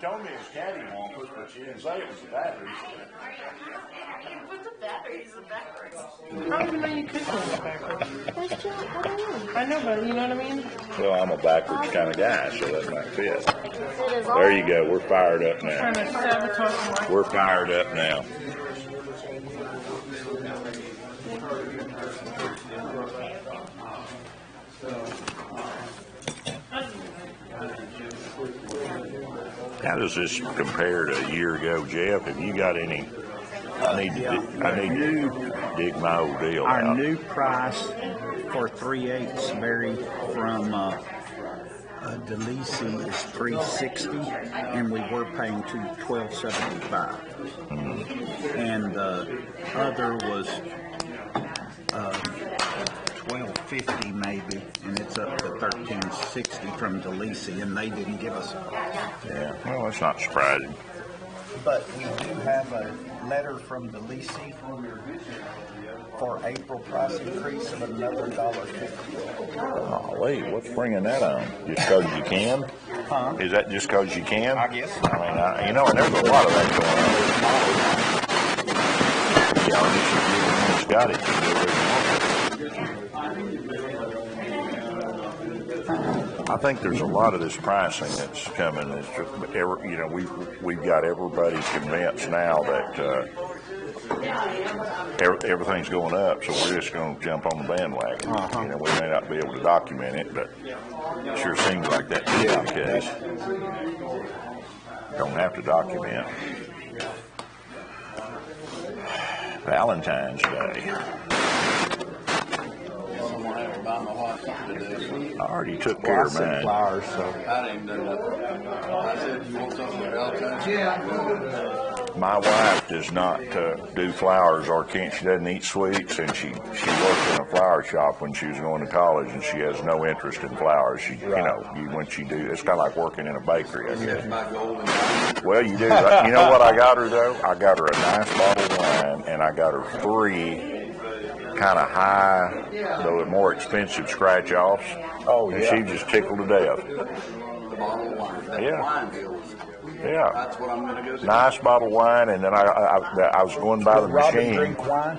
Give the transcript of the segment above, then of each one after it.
told me it was cattywampus, but she didn't say it was the batteries. You put the batteries in backwards. I don't even know you could turn it backwards. I know, but you know what I mean? Well, I'm a backwards kind of guy, so that might fit. There you go. We're fired up Trying now. to sabotage my We're fired up now. How does this compare to a year ago, Jeff? Have you got any? I need to dig my old deal Our out. new price for 3/8 vary from Delisi is $360, and we were paying to $1275, and the other was $1250 maybe, and it's up to $1360 from Delisi, and they didn't give us it. Yeah, well, that's not surprising. But we do have a letter from Delisi for April price increase of another $1.50. Oh, wait, what's bringing that on? Just because you can? Huh? Is that just because you can? I guess. I mean, and there's a lot of that going on. Yeah, I just got it. I think there's a lot of this pricing that's coming. It's just, we've got everybody convinced now that everything's going up, so we're just going to jump on the bandwagon. We may not be able to document it, but it sure seems like that to be the case. Don't have to document. Valentine's Day. I already took care of mine. Flowers, so. I didn't do nothing. I said, you want something for Valentine's Day? Yeah. My wife does not do flowers, or she doesn't eat sweets, and she worked in a flower shop when she was going to college, and she has no interest in flowers. When she do, it's kind of like working in a bakery, I guess. Well, you do. You know what I got her though? I got her a nice bottle of wine, and I got her 3 kind of high, though more expensive scratch offs. Oh, and yeah. she just tickled to death. Yeah. Yeah. That's what I'm going to go do. Nice bottle of wine, and then I was going by the machine. Drink wine?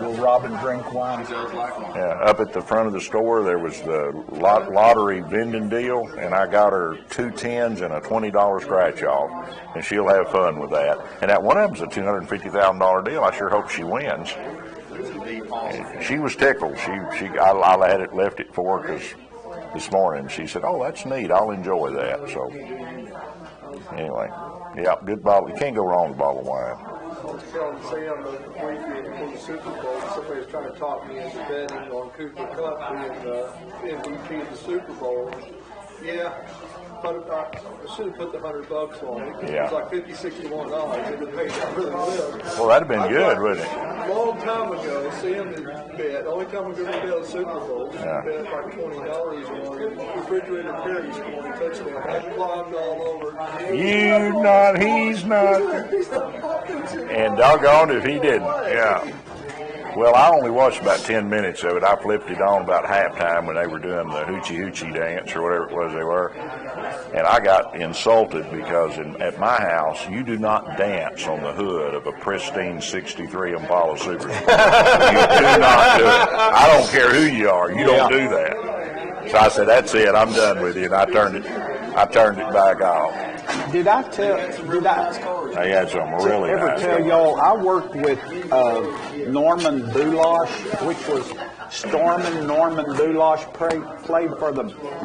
Will Robin drink wine? Yeah, up at the front of the store, there was the lottery vending deal, and I got her 2 10s and a $20 scratch off, and she'll have fun with that. And that one of them's a $250,000 deal. I sure hope she wins. And she was tickled. I had it left it for her because this morning she said, "Oh, that's neat. I'll enjoy that." So anyway, yeah, good bottle. You can't go wrong with a bottle of wine. I was telling Sam the weekend before the Super Bowl, somebody was trying to talk me into betting on Cooper Kupp being the MVP of the Super Bowl. Yeah, but I should have put the $100 on it. Yeah. It was like $50-$61. It would have paid out really well. Well, that'd have been good, wouldn't it? A long time ago, Sam had bet. The only time we ever bet the Super Bowl, we bet like $20 on refrigerator Perry scoring touchdown. I climbed all over. He's not. And doggone if he didn't. Yeah. Well, I only watched about 10 minutes of it. I flipped it on about halftime when they were doing the hoochie hoochie dance or whatever it was they were. And I got insulted because at my house, you do not dance on the hood of a pristine 63 Impala Super. You do not do it. I don't care who you are. You don't do that. So I said, "That's it. I'm done with you." And I turned it back off. Did I They had some really ever nice tell ones. y'all I worked with Norman Bulash, which was Norman Bulash played for the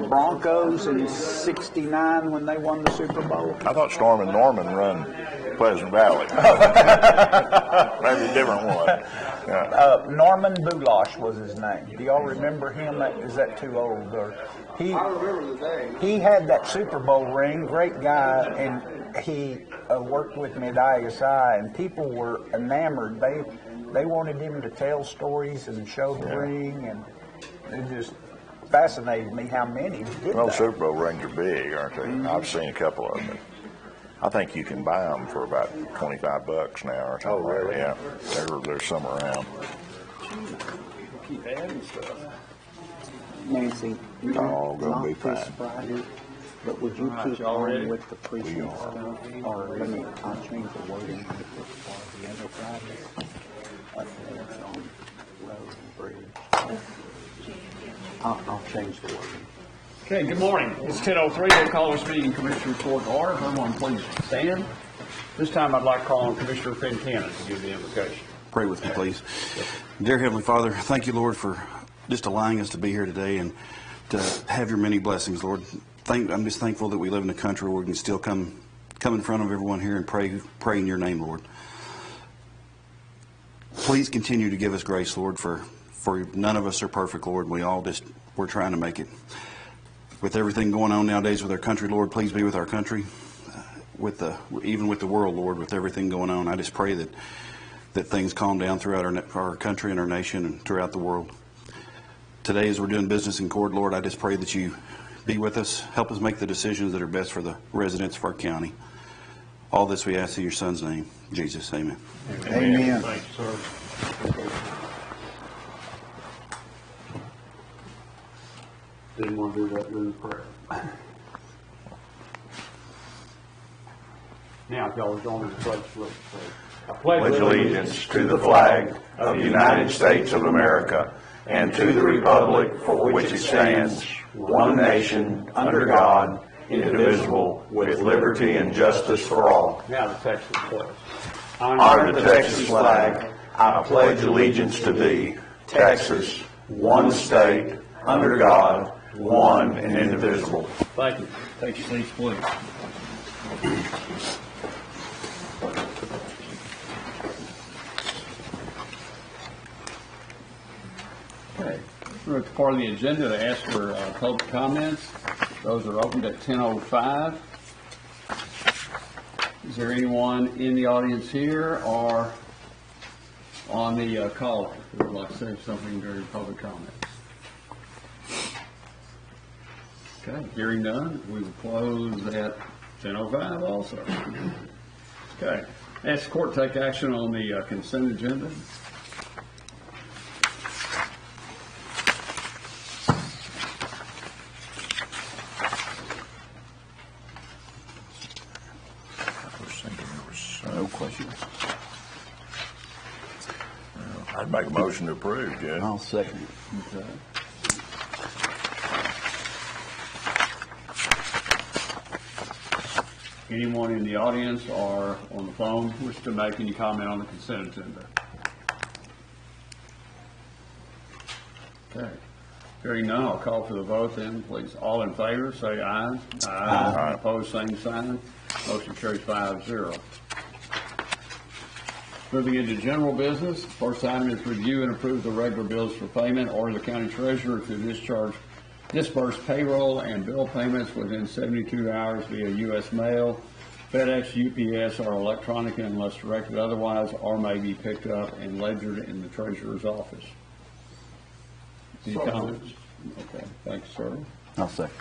Broncos in '69 when they won the Super Bowl. I thought Storm and Norman run Pleasant Valley. Maybe a different one. Yeah. Norman Bulash was his name. Do y'all remember him? Is that too old? Or I remember the name. he had that Super Bowl ring. Great guy, and he worked with me at ISI, and people were enamored. They wanted him to tell stories and show the ring, and it just fascinated me how many did Well, that. Super Bowl rings are big, aren't they? I've seen a couple of them. I think you can buy them for about $25 now or something. Oh, really? Yeah, there's some around. Keep adding stuff. Nancy, All gonna be fine. But would you keep y'all ready? on with the precinct stuff, or let me, I'll change the wording for the other project. It's on road and bridge. I'll change the wording. Okay, good morning. It's 10:03. We'll call this meeting Commissioner's Court to order. Everyone please stand. This time I'd like to call on Commissioner Finn Cannon to give the invocation. Pray with me, please. Dear Heavenly Father, thank you, Lord, for just allowing us to be here today and to have your many blessings, Lord. I'm just thankful that we live in a country where we can still come in front of everyone here and pray in your name, Lord. Please continue to give us grace, Lord, for none of us are perfect, Lord. We're trying to make it. With everything going on nowadays with our country, Lord, please be with our country, even with the world, Lord, with everything going on. I just pray that things calm down throughout our country and our nation and throughout the world. Today, as we're doing business in court, Lord, I just pray that you be with us, help us make the decisions that are best for the residents of our county. All this we ask in your Son's name, Jesus, amen. Amen. Thank you, sir. Didn't want to do that during prayer. Now, if y'all will join me in pledge, please. I Pledge allegiance to the flag of the United States of America and to the republic for which it stands, one nation, under God, indivisible, with liberty and justice for all. Now the Texas pledge. Honor the Texas flag. I pledge allegiance to thee, Texas, one state, under God, one and indivisible. Thank you. Take your seats, please. Okay, we're at the part of the agenda to ask for public comments. Those are opened at 10:05. Is there anyone in the audience here or on the call who would like to say something during public comments? Okay, hearing none, we will close at 10:05 also. Okay, ask the court to take action on the consent agenda. No questions. I'd make a motion to approve, Judge. I'll second it. Okay. Anyone in the audience or on the phone wish to make any comment on the consent agenda? Okay. Hearing none, I'll call for the vote then, please. All in favor, say aye. Aye. Opposed, same sign. Motion carries 5-0. Moving into general business, first item is review and approve the regular bills for payment, order the county treasurer to disperse payroll and bill payments within 72 hours via U.S. mail, FedEx, UPS, or electronic unless directed otherwise, or may be picked up and ledgered in the treasurer's office. Any comments? Okay, thanks, sir. I'll second.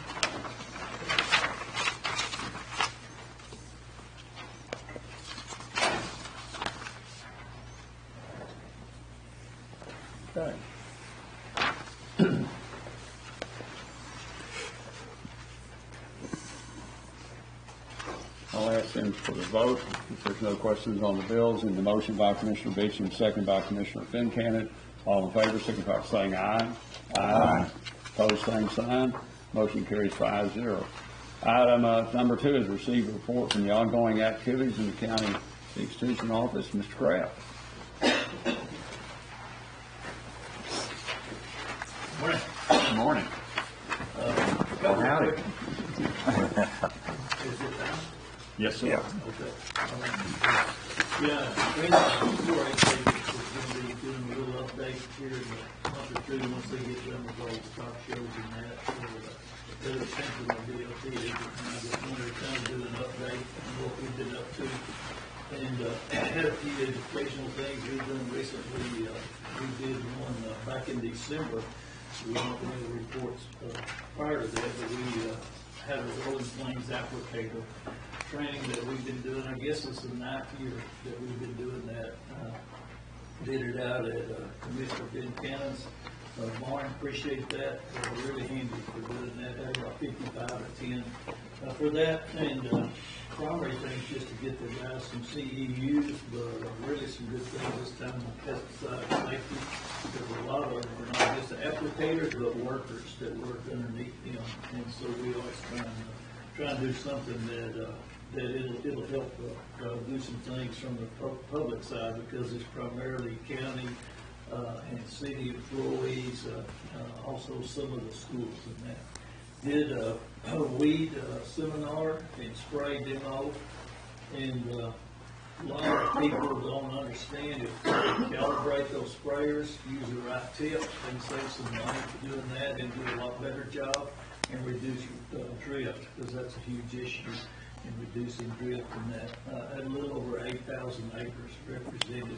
Okay. I'll ask them for the vote. If there's no questions on the bills, in the motion by Commissioner Beecham, second by Commissioner Finn Cannon. All in favor, signify by saying aye. Aye. Opposed, same sign. Motion carries 5-0. Item number 2 is receive a report from the ongoing activities in the county extension office. Mr. Kraft. Good morning. Howdy. Yes, sir. Yeah, we before I say this, we're going to be doing a little update here in a month or two once they get done with all the stock shows and that. So they're essentially going to be up here. I just wanted to kind of do an update on what we've been up to. And had a few educational things we've done recently. We did one back in December. So we don't have any reports prior to that, but we had a rolling plains applicator training that we've been doing. I guess it's the 9th year that we've been doing that. Did it out at Commissioner Ben Cannon's barn. Appreciate that. Really handy for doing that. Had about 55 or 10 For that, and primary things just to get the guys some CEUs, but really some good things this time on pesticide safety. Because a lot of them are not just applicators, but workers that work underneath them. And so we always try and do something that it'll help do some things from the public side, because it's primarily county and city employees, also some of the schools and that. Did a weed seminar and sprayed them off, and a lot of people don't understand if they calibrate those sprayers, use the right tips, and save some money for doing that, and do a lot better job and reduce drift, because that's a huge issue in reducing drift in that. A little over 8,000 acres represented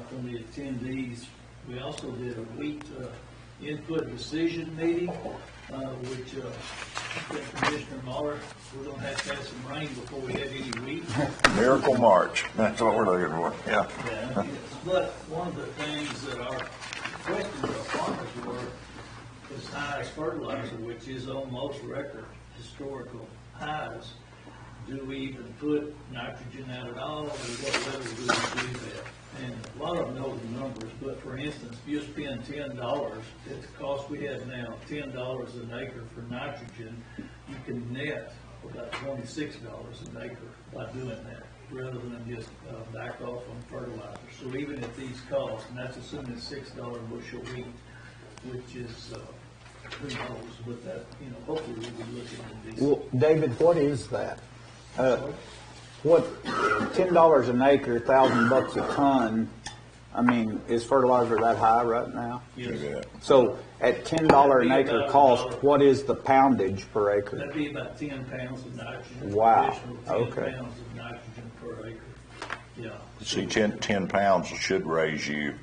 from the attendees. We also did a wheat input decision meeting, which Commissioner Muller, we're going to have some rain before we have any wheat. Miracle March, that's what we're looking for, yeah. Yeah, but one of the things that our questions of farmers were is highest fertilizer, which is almost record historical highs. Do we even put nitrogen out at all, or what level do we do that? And a lot of them know the numbers, but for instance, if you spend $10, it's the cost we have now, $10 an acre for nitrogen, you can net about $26 an acre by doing that, rather than just back off on fertilizer. So even at these costs, and that's assuming $6 bushel wheat, which is, who knows, but that, hopefully we'll be looking at these. Well, David, what is that? What, $10 an acre, $1,000 a ton? I mean, is fertilizer that high right now? Yes. So at $10 an acre cost, what is the poundage per acre? That'd be about 10 pounds of nitrogen. Wow. Additional 10 Okay. pounds of nitrogen per acre. Yeah. See, 10 pounds should raise you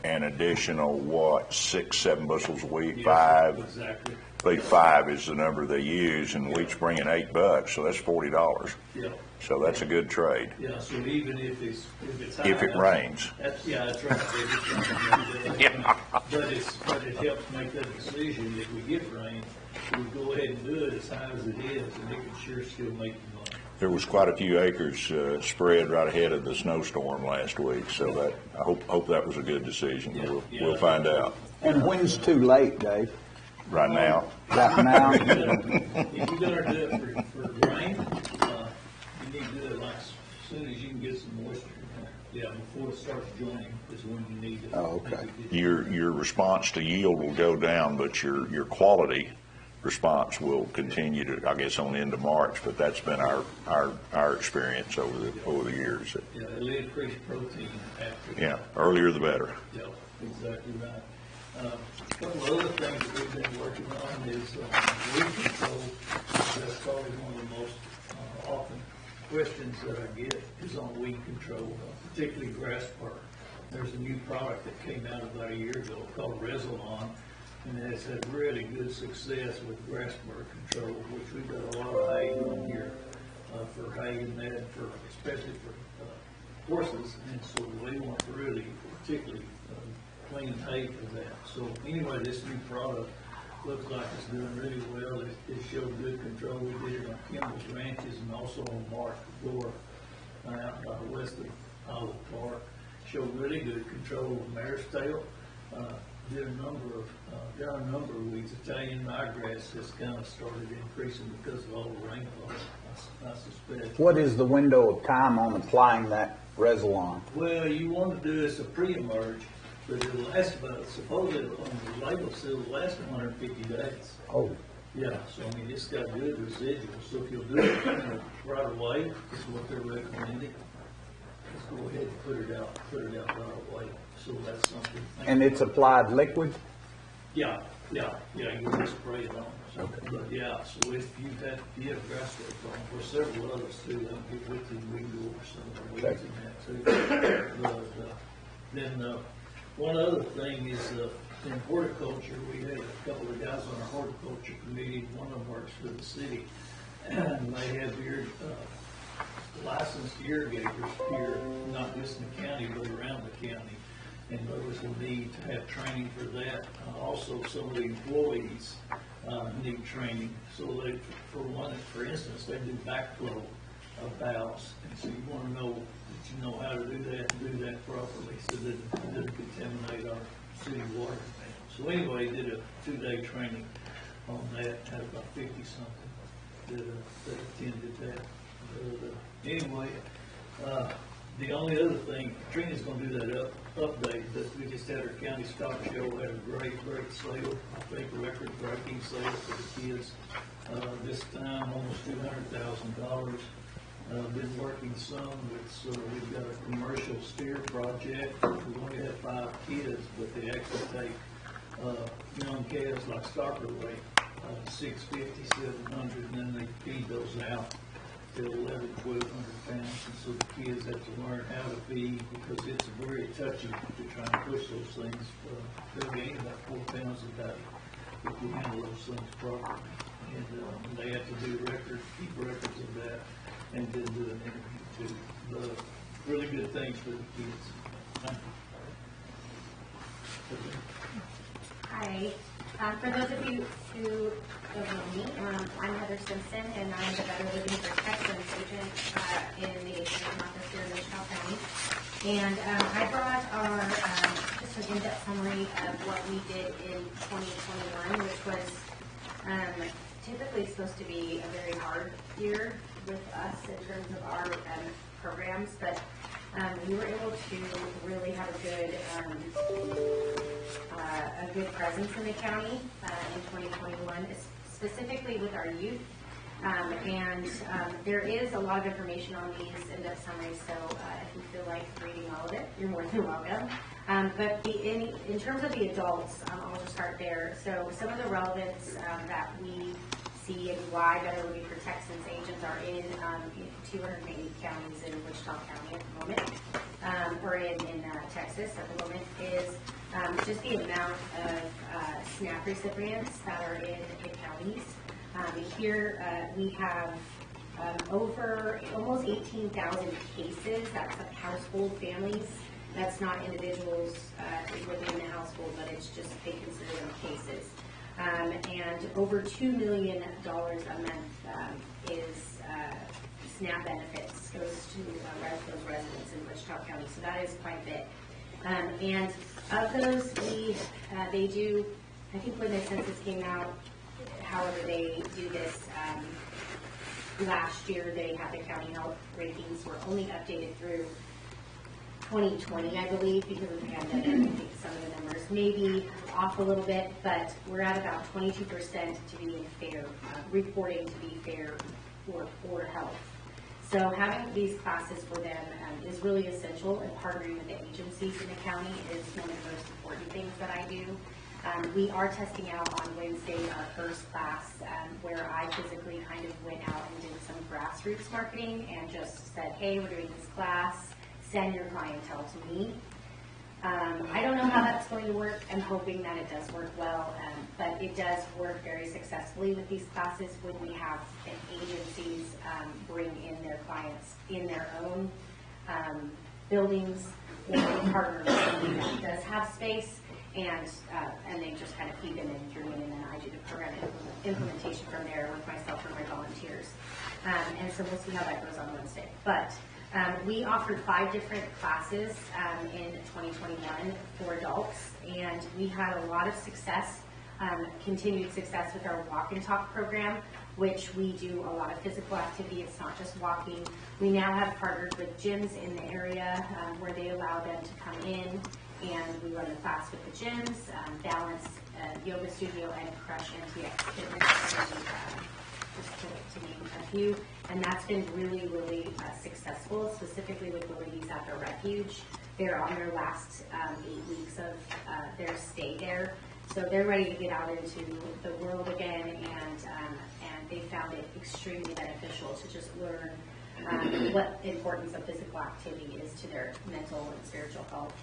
an additional, 6, 7 bushels a week, Yeah, 5. Exactly. I believe 5 is the number they use, and wheat's bringing $8, so that's $40. Yeah. So that's a good trade, Yeah, so even if it's high. if it rains. That's that's right. Yeah. But it helps make that decision. If we get rain, we go ahead and do it as high as it is, and it can sure still make the money. There was quite a few acres spread right ahead of the snowstorm last week, so that, I hope that was a good decision. Yeah. We'll find out. And when's too late, Dave? Right now, Right now? If you're gonna do it for rain, you need to do it like as soon as you can get some moisture. Yeah, before it starts joining is when you need it. Oh, okay. your response to yield will go down, but your quality response will continue to, I guess, on into March, but that's been our experience over the years. Yeah, it'll increase protein after. Yeah, earlier the better. Yeah, exactly right. A couple of other things that we've been working on is weed control. That's probably one of the most often questions that I get is on weed control, particularly grass burr. There's a new product that came out about a year ago called Resolon, and it has had really good success with grass burr control, which we've got a lot of hay on here for hay and that, especially for horses, and so we want really particularly clean hay for that. So anyway, this new product looks like it's doing really well. It showed good control. We did it on Kimball's ranches and also on Mark Gore out west of Olive Park. Showed really good control of mare's tail. Got a number of weeds. Italian ryegrass has kind of started increasing because of all the rainfall, I suspect. What is the window of time on applying that Resolon? Well, you want to do this a pre-emerge, but it'll last about, supposedly on the label says it'll last 150 days. Oh, Yeah, so I mean, it's got good residuals, so if you'll do it right away, this is what they're recommending. Let's go ahead and put it out right away, so that's something. and it's applied liquid? Yeah, you just spray it on. So, but yeah, so if you have grass growth on, or several others too, I'll get with you, we can go over some of the weeds in that too. But, then, one other thing is, in horticulture, we had a couple of guys on our horticulture committee, one of them works for the city, and they have licensed irrigators here, not just in the county, but around the county. And there was a need to have training for that. Also, some of the employees need training. So they, for instance, they do backflow of valves, and so you want to know that you know how to do that and do that properly so that it doesn't contaminate our city water. So anyway, did a 2-day training on that, had about 50-something that attended that. Anyway, the only other thing, Trina's gonna do that update, but we just had our county stock show, had a great sale, I think record-breaking sale for the kids. This time, almost $200,000. Been working some with, we've got a commercial steer project. We only have 5 kids, but they actually take, young kids like starter weight, 650, 700, and then they feed those out to 1,100, 1,200 pounds. And so the kids have to learn how to feed, because it's very touchy to try and push those things. They'll gain about 4 pounds a day if you handle those things properly. And they have to do keep records of that, and then do an interview too. Really good things for the kids. Hi. For those of you who don't know me, I'm Heather Simpson, and I'm the Better Living for Texans agent in the Agent office here in Wichita County. And I brought our just an in-depth summary of what we did in 2021, which was typically supposed to be a very hard year with us in terms of our programs, but we were able to really have a good presence in the county in 2021, specifically with our youth. There is a lot of information on these in-depth summaries, so if you feel like reading all of it, you're more than welcome. But in terms of the adults, I'll just start there. So some of the relevance that we see and why Better Living for Texans agents are in 280 counties in Wichita County at the moment, or in Texas at the moment, is just the amount of SNAP recipients that are in the counties. Here we have over almost 18,000 cases. That's of household families. That's not individuals within the household, but it's just, they consider them cases. And over $2 million a month is SNAP benefits goes to those residents in Wichita County. So that is quite a bit. And of those, they do, I think when the census came out, however they do this, last year they had the county health rankings were only updated through 2020, I believe, because of the pandemic. I think some of the numbers may be off a little bit, but we're at about 22% to be fair, reporting to be fair for health. So having these classes for them is really essential, and partnering with the agencies in the county is one of the most important things that I do. We are testing out on Wednesday our first class where I physically kind of went out and did some grassroots marketing and just said, hey, we're doing this class, send your clientele to me. I don't know how that's going to work. I'm hoping that it does work well, but it does work very successfully with these classes when we have agencies bring in their clients in their own buildings, or they partner with somebody that does have space, and they just kind of feed them in through me, and then I do the program implementation from there with myself and my volunteers. And so we'll see how that goes on Wednesday. But we offered 5 different classes in 2021 for adults, and we had a lot of success, continued success with our walk and talk program, which we do a lot of physical activity. It's not just walking. We now have partnered with gyms in the area where they allow them to come in, and we run the class with the gyms, balance, yoga studio, and Crush MTX Fitness, just to name a few. And that's been really, really successful, specifically with the ladies at the refuge. They're on their last 8 weeks of their stay there. So they're ready to get out into the world again, and they found it extremely beneficial to just learn what the importance of physical activity is to their mental and spiritual health.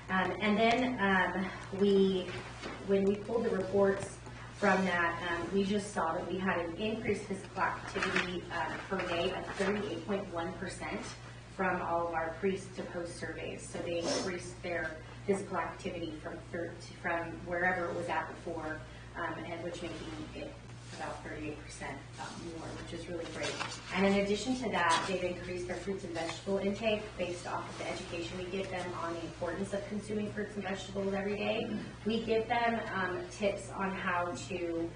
And then when we pulled the reports from that, we just saw that we had an increased physical activity per day of 38.1% from all of our pre to post surveys. So they increased their physical activity from wherever it was at before and which making it about 38% more, which is really great. And in addition to that, they've increased their fruits and vegetable intake based off of the education we give them on the importance of consuming fruits and vegetables every day. We give them tips on how to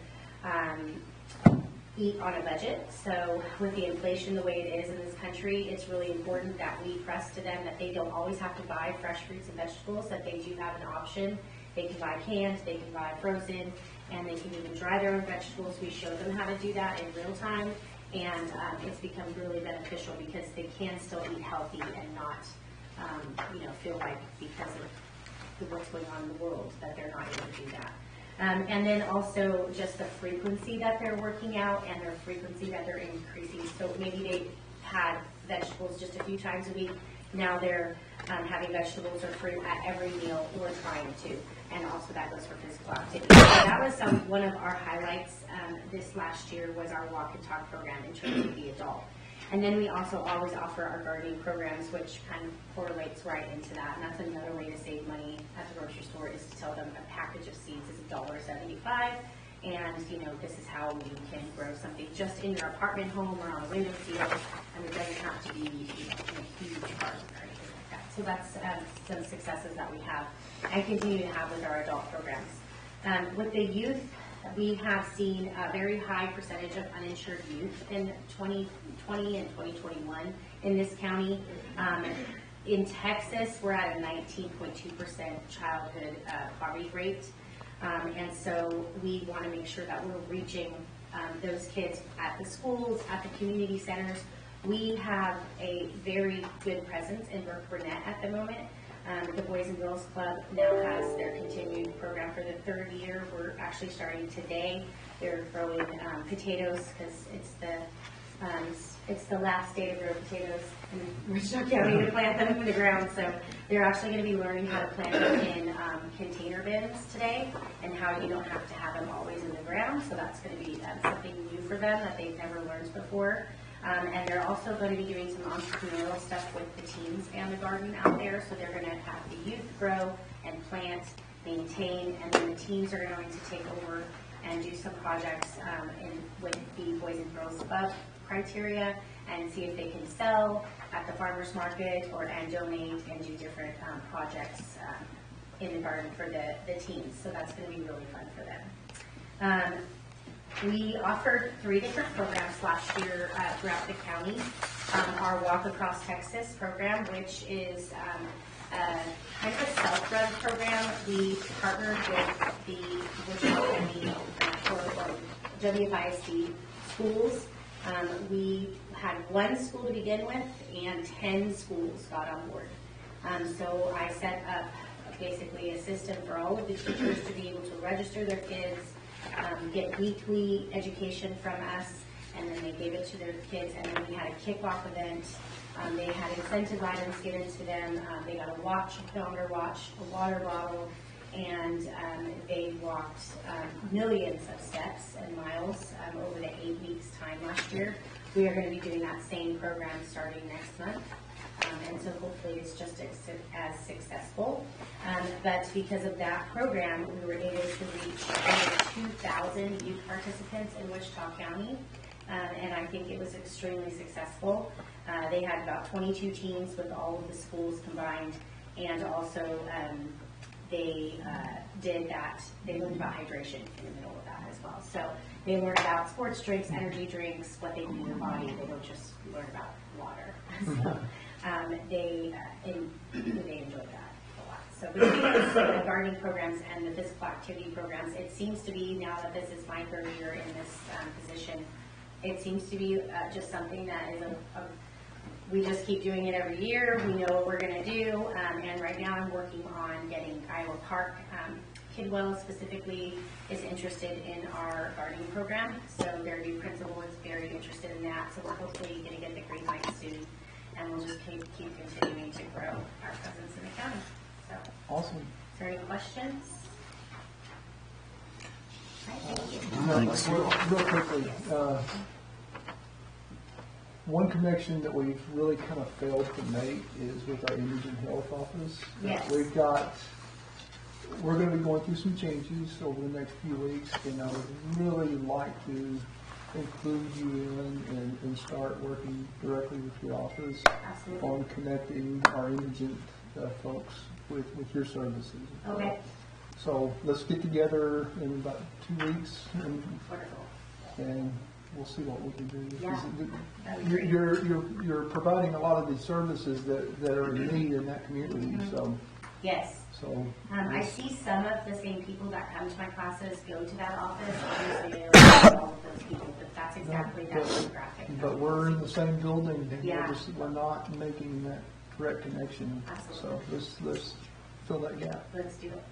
eat on a budget. So with the inflation the way it is in this country, it's really important that we press to them that they don't always have to buy fresh fruits and vegetables, that they do have an option. They can buy canned, they can buy frozen, and they can even dry their own vegetables. We show them how to do that in real time, and it's become really beneficial because they can still eat healthy and not, feel like because of what's going on in the world that they're not able to do that. And then also just the frequency that they're working out and their frequency that they're increasing. So maybe they had vegetables just a few times a week. Now they're having vegetables or fruit at every meal or trying to. And also that goes for physical activity. So that was one of our highlights this last year was our walk and talk program in terms of the adult. And then we also always offer our gardening programs, which kind of correlates right into that. And that's another way to save money at the grocery store is to tell them a package of seeds is $1.75. And, this is how you can grow something just in your apartment home or on a window sill. And it doesn't have to be, in a huge garden or anything like that. So that's some successes that we have and continue to have with our adult programs. With the youth, we have seen a very high percentage of uninsured youth in 2020 and 2021 in this county. In Texas, we're at a 19.2% childhood poverty rate. And so we want to make sure that we're reaching those kids at the schools, at the community centers. We have a very good presence in Burke-Burnett at the moment. The Boys and Girls Club now has their continued program for the third year. We're actually starting today. They're growing potatoes because it's the last day to grow potatoes in Wichita County to plant them in the ground. So they're actually going to be learning how to plant them in container bins today and how you don't have to have them always in the ground. So that's going to be something new for them that they've never learned before. And they're also going to be doing some entrepreneurial stuff with the teens and the garden out there. So they're going to have the youth grow and plant, maintain, and then the teens are going to take over and do some projects with the Boys and Girls Club criteria and see if they can sell at the farmer's market and donate and do different projects in the garden for the teens. So that's going to be really fun for them. We offered 3 different programs last year throughout the county. Our Walk Across Texas program, which is kind of a self-run program. We partnered with the Wichita County WFISD schools. We had 1 school to begin with, and 10 schools got on board. So I set up basically a system for all of the teachers to be able to register their kids, get weekly education from us, and then they gave it to their kids, and then we had a kickoff event. They had incentive items given to them. They got a watch, a thermometer watch, a water bottle, and they walked millions of steps and miles over the 8 weeks time last year. We are going to be doing that same program starting next month. And so hopefully it's just as successful. But because of that program, we were able to reach over 2,000 youth participants in Wichita County. And I think it was extremely successful. They had about 22 teams with all of the schools combined. And also they did that. They learned about hydration in the middle of that as well. So they learned about sports drinks, energy drinks, what they do in their body. They don't just learn about water. So, they enjoyed that a lot. So between the gardening programs and the physical activity programs, it seems to be, now that this is my 3rd year in this position, it seems to be just something that is we just keep doing it every year. We know what we're going to do. And right now I'm working on getting Iowa Park. Kidwell specifically is interested in our gardening program. So their new principal is very interested in that. So we're hopefully going to get the green light soon. And we'll just keep continuing to grow our presence in the county. So, awesome. Is there any questions? All right, thank you. Thanks. Real quickly, one connection that we've really kind of failed to make is with our indigent health office. Yes. We've got we're gonna be going through some changes over the next few weeks, and I would really like to include you in and start working directly with your office Absolutely. on connecting our indigent folks with your services. Okay. So let's get together in about 2 weeks Wonderful. and we'll see what we can do. Yeah. You're providing a lot of these services that are in need in that community, so. Yes. So. I see some of the same people that come to my classes go to that office. Obviously, they don't know all of those people, but that's exactly that demographic. But we're in the same building, and Yeah. we're not making that direct connection. Absolutely. So let's fill that gap. Let's do it.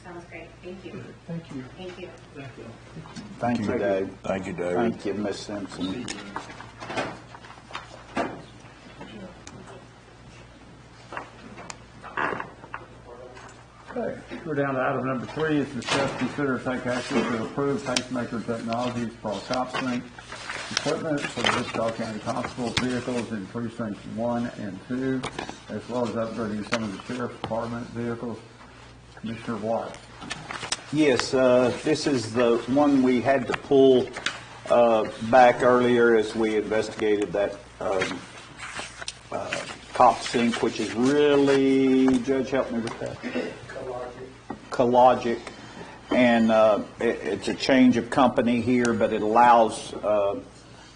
Sounds great. Thank you. Thank you. Thank you. Thank you, Dave. Thank you, David. Thank you, Ms. Simpson. Okay, we're down to item number 3, is discuss, consider, take action to approve pacemaker technologies for cop sync equipment for the Wichita County Constable's vehicles in precincts 1 and 2, as well as upgrading some of the Sheriff's Department vehicles. Commissioner White. Yes, this is the one we had to pull back earlier as we investigated that cop sync, which is really, Judge, help me with that. Cologic. And it's a change of company here, but it allows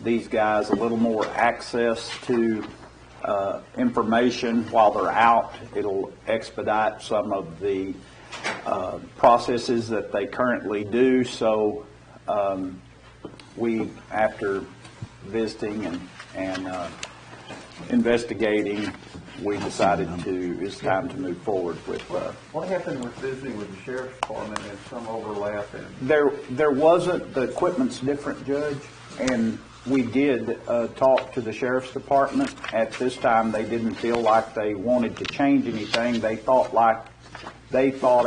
these guys a little more access to information while they're out. It'll expedite some of the processes that they currently do. So we, after visiting and investigating, we decided it's time to move forward with. What happened with visiting with the Sheriff's Department and some overlap in? There wasn't, the equipment's different, Judge, and we did talk to the Sheriff's Department. At this time, they didn't feel like they wanted to change anything. They thought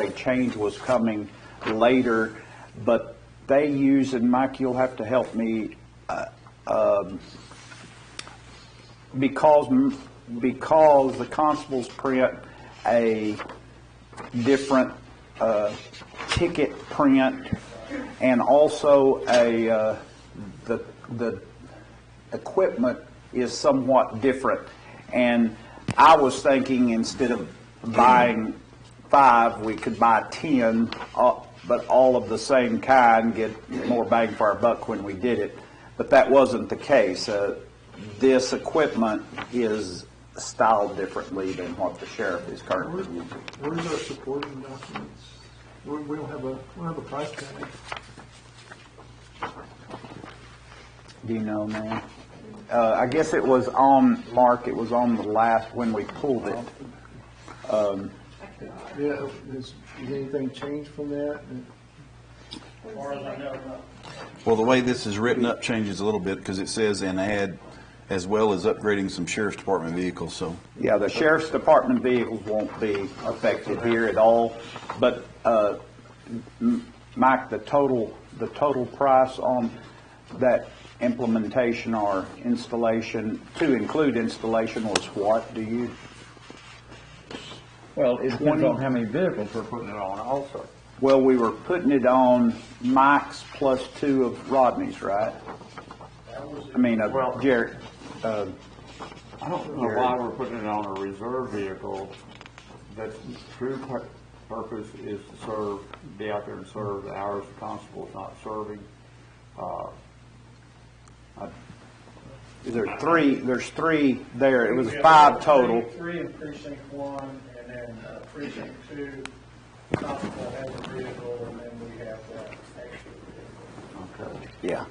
a change was coming later, but they use, and Mike, you'll have to help me, because the constables print a different ticket print, and also the equipment is somewhat different. And I was thinking instead of buying 5, we could buy 10, but all of the same kind, get more bang for our buck when we did it. But that wasn't the case. This equipment is styled differently than what the sheriff is currently using. Where's our supporting documents? We don't have a price tag. Do you know, man? I guess it was on, Mark, it was on the last, when we pulled it. Yeah, has anything changed from that? As far as I know, no. Well, the way this is written up changes a little bit because it says and add as well as upgrading some Sheriff's Department vehicles, so. Yeah, the Sheriff's Department vehicles won't be affected here at all, but, Mike, the total price on that implementation or installation, to include installation, was what, do you? Well, it depends on how many vehicles we're putting it on also. Well, we were putting it on Mike's plus 2 of Rodney's, right? I mean, Jared. I don't know why we're putting it on a reserve vehicle. That true purpose is to be out there and serve the hours the constable is not serving. There's 3 there. It was 5 total. 3 in precinct 1, and then precinct 2, constable has a vehicle, and then we have that extra vehicle. Okay. Yeah,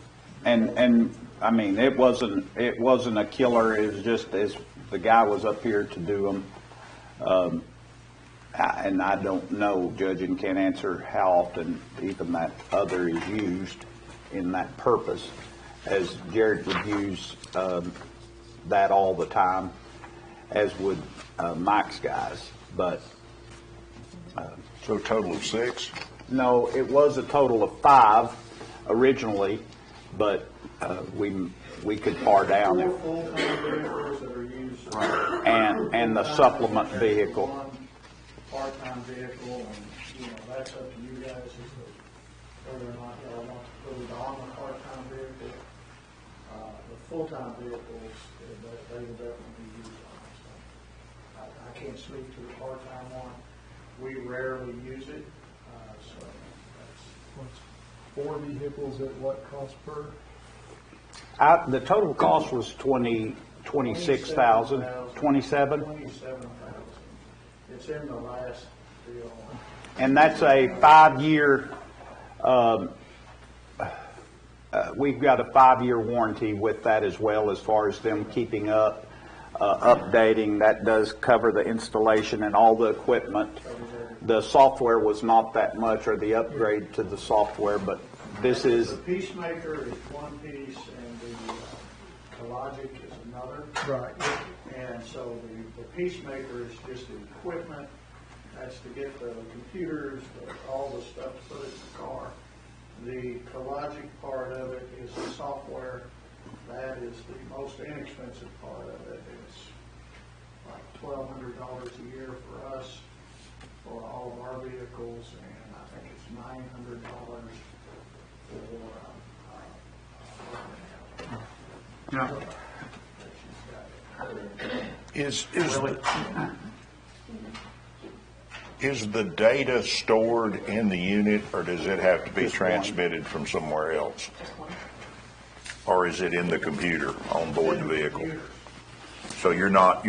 and I mean, it wasn't a killer. It was just as the guy was up here to do them, and I don't know, Judge, and can't answer how often even that other is used in that purpose, as Jared would use that all the time, as would Mike's guys, but. So a total of 6? No, it was a total of 5 originally, but we could par down there. 4 full-time vehicles that are used. And the supplement vehicle. part-time vehicle, and, you know, that's up to you guys as to whether or not y'all want to put it on the part-time vehicle. The full-time vehicles, they will definitely be used on. So I can't speak to the part-time one. We rarely use it, so that's. 4 vehicles at what cost per? The total cost was 26,000, 27, 27,000. It's in the last deal. and that's a 5-year. We've got a 5-year warranty with that as well, as far as them keeping up, updating. That does cover the installation and all the equipment. The software was not that much, or the upgrade to the software, but this is. The Peacemaker is one piece, and the Logic is another. Right. And so the Peacemaker is just the equipment. That's to get the computers, all the stuff to put in the car. The Logic part of it is the software. That is the most inexpensive part of it. It's like $1,200 a year for us for all of our vehicles, and I think it's $900 for Yeah. Is the data stored in the unit, or does it have to be transmitted from somewhere else? Or is it in the computer on board the vehicle? So you're not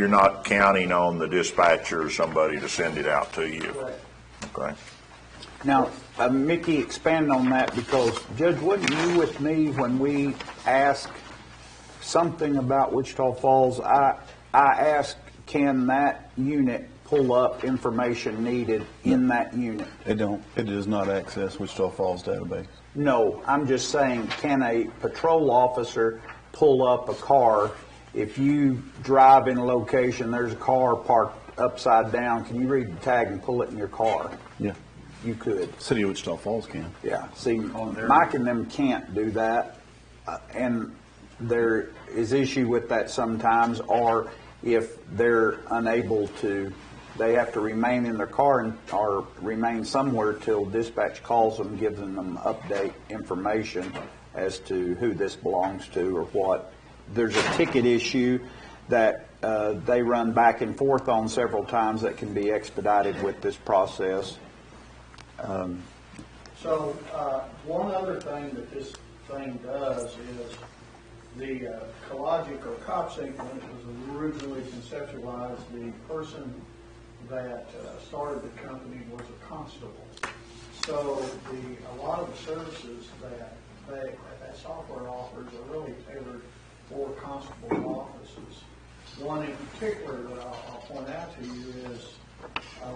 counting on the dispatcher or somebody to send it out to you? Okay. Now, Mickey, expand on that, because Judge, wasn't you with me when we asked something about Wichita Falls? I asked, can that unit pull up information needed in that unit? It does not access Wichita Falls database. No, I'm just saying, can a patrol officer pull up a car? If you drive in a location, there's a car parked upside down, can you read the tag and pull it in your car? Yeah. You could. City of Wichita Falls can. Yeah. See, Mike and them can't do that, and there is issue with that sometimes, or if they're unable to, they have to remain in their car or remain somewhere till dispatch calls them, gives them update information as to who this belongs to or what. There's a ticket issue that they run back and forth on several times that can be expedited with this process. So one other thing that this thing does is the Logic or CopSync, when it was originally conceptualized, the person that started the company was a constable. So a lot of the services that software offers are really tailored for constable offices. One in particular that I'll point out to you is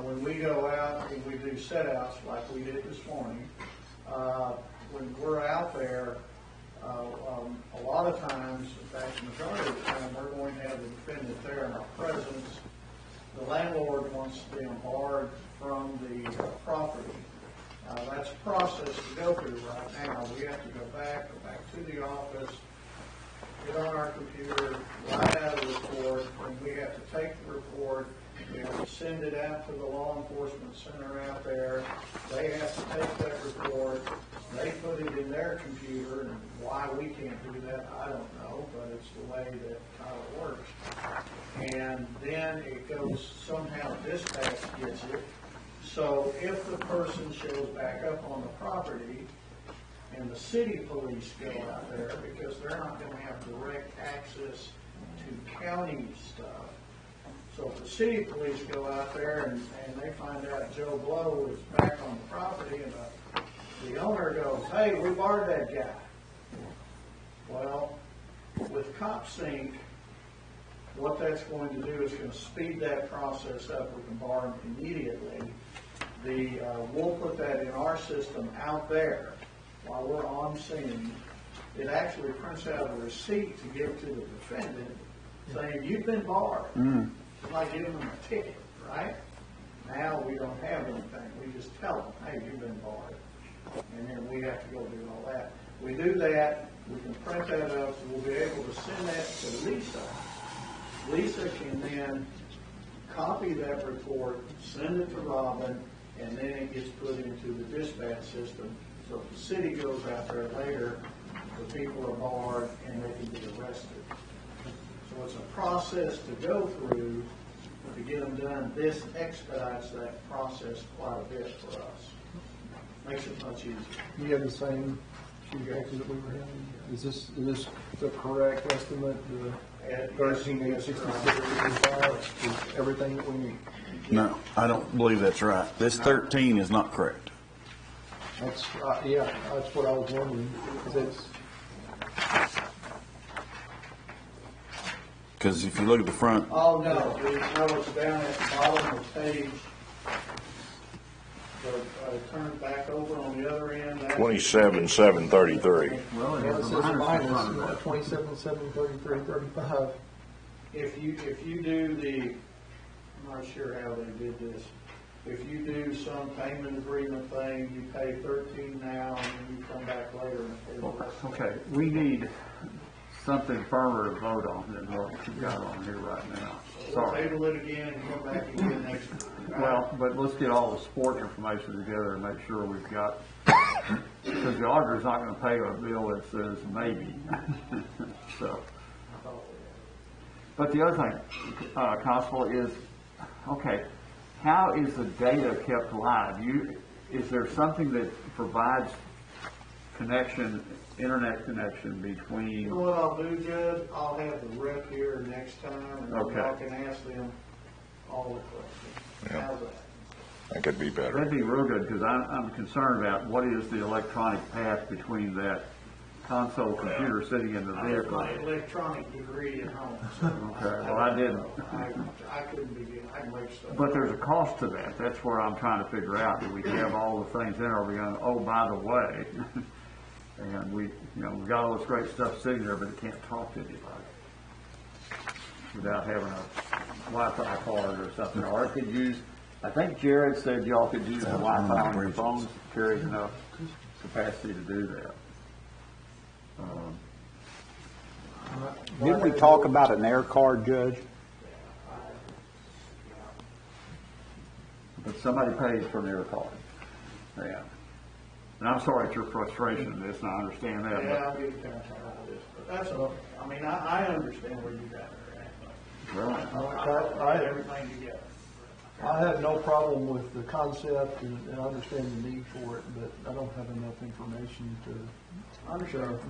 when we go out and we do set-outs like we did this morning, when we're out there, a lot of times, in fact, the majority of the time, we're going to have the defendant there in our presence. The landlord wants them barred from the property. That's a process to go through right now. We have to go back to the office, get on our computer, write out a report, and we have to take the report, we have to send it out to the law enforcement center out there. They have to take that report, they put it in their computer, and why we can't do that, I don't know, but it's the way that it works. And then it goes, somehow dispatch gets it. So if the person shows back up on the property and the city police go out there, because they're not going to have direct access to county stuff. So if the city police go out there and they find out Joe Blow is back on the property and the owner goes, hey, we barred that guy. Well, with CopSync, what that's going to do is going to speed that process up. We can bar them immediately. We'll put that in our system out there while we're on scene. It actually prints out a receipt to give to the defendant saying, you've been barred. It's like giving them a ticket, right? Now we don't have anything. We just tell them, hey, you've been barred. And then we have to go do all that. We do that, we can print that up, so we'll be able to send that to Lisa. Lisa can then copy that report, send it to Robin, and then it gets put into the dispatch system. So if the city goes out there later, the people are barred and they can get arrested. So it's a process to go through to get them done. This expedites that process quite a bit for us. Makes it much easier. You have the same shoe boxes that we were having? Is this the correct estimate, the 13,866 is everything that we need? No, I don't believe that's right. This 13 is not correct. That's, yeah, that's what I was wondering, Because if you look at the front, Oh, no, it's down at the bottom of the page. So, turn it back over on the other end. 27,733. Well, it yeah, it has says a minus in front of minus that. 27, 7, 33, 35. If you do the, I'm not sure how they did this. If you do some payment agreement thing, you pay 13 now, and then you come back later and pay the rest. Okay, we need something firmer to vote on than what you got on here right now. We'll Sorry. table it again and come back again next week. Well, but let's get all the sport information together and make sure we've got, because the auditor's not gonna pay a bill that says maybe. So, but the other thing, Constable, is, okay, how is the data kept live? Is there something that provides connection, internet connection between? You know what I'll do, Judge? I'll have the rep here next time, and Okay. I can ask them all the questions. Yeah. How's that? That could be better. That'd be real good, because I'm concerned about what is the electronic path between that console computer sitting in the I have vehicle. my electronic degree at home, so. Okay, well, I didn't. I couldn't begin, I can make stuff. But there's a cost to that. That's where I'm trying to figure out. Do we have all the things in, or are we going, oh, by the way, and we've got all this great stuff sitting there, but it can't talk to anybody without having a Wi-Fi card or something. Or it could use, I think Jared said y'all could use the Wi-Fi on your phones, carries enough capacity to do that. Didn't we talk about an air card, Judge? But somebody pays for an air card. Yeah. And I'm sorry at your frustration in this, and I understand that. Yeah, I'll get kind of tired of this, but that's okay. I mean, I understand where you guys are at. But, I Everything together. I have no problem with the concept and I understand the need for it, but I don't have enough information to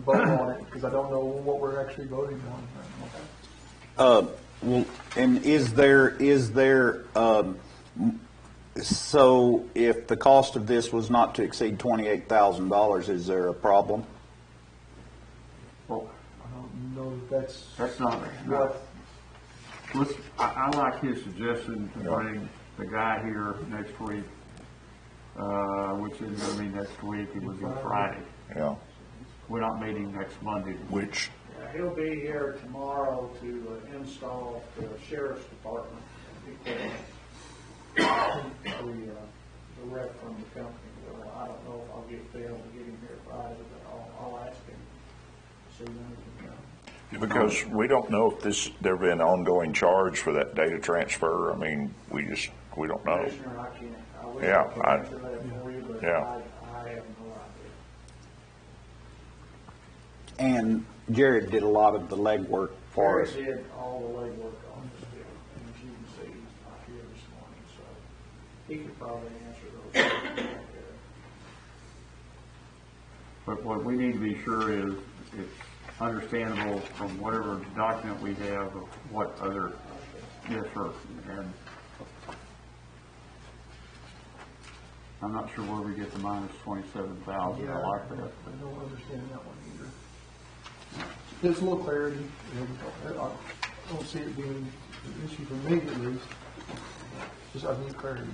vote on it, because I don't know what we're actually voting on. Well, and is there, so if the cost of this was not to exceed $28,000, is there a problem? well, I don't know if that's not what, I like his suggestion to bring the guy here next week, which is going to be next week. It would be Friday. Yeah. We're not meeting next Monday. Which, Yeah, he'll be here tomorrow to install the sheriff's department equipment. The rep from the company. Well, I don't know if I'll be able to get him here Friday, but I'll ask him. See when he can come. because we don't know if there been an ongoing charge for that data transfer. I mean, we don't know. Commissioner, I can't. I wish Yeah, I could answer that for you, but yeah. I have no idea. And Jared did a lot of the legwork for us. Barry did all the legwork on this deal, and as you can see, he's not here this morning, so he could probably answer those questions. But what we need to be sure is it's understandable from whatever document we have of what other, yes, sir. And I'm not sure where we get the minus 27,000. I like that. I don't understand that one either. There's a little clarity, and I don't see it being an issue for me at least. Just I need clarity.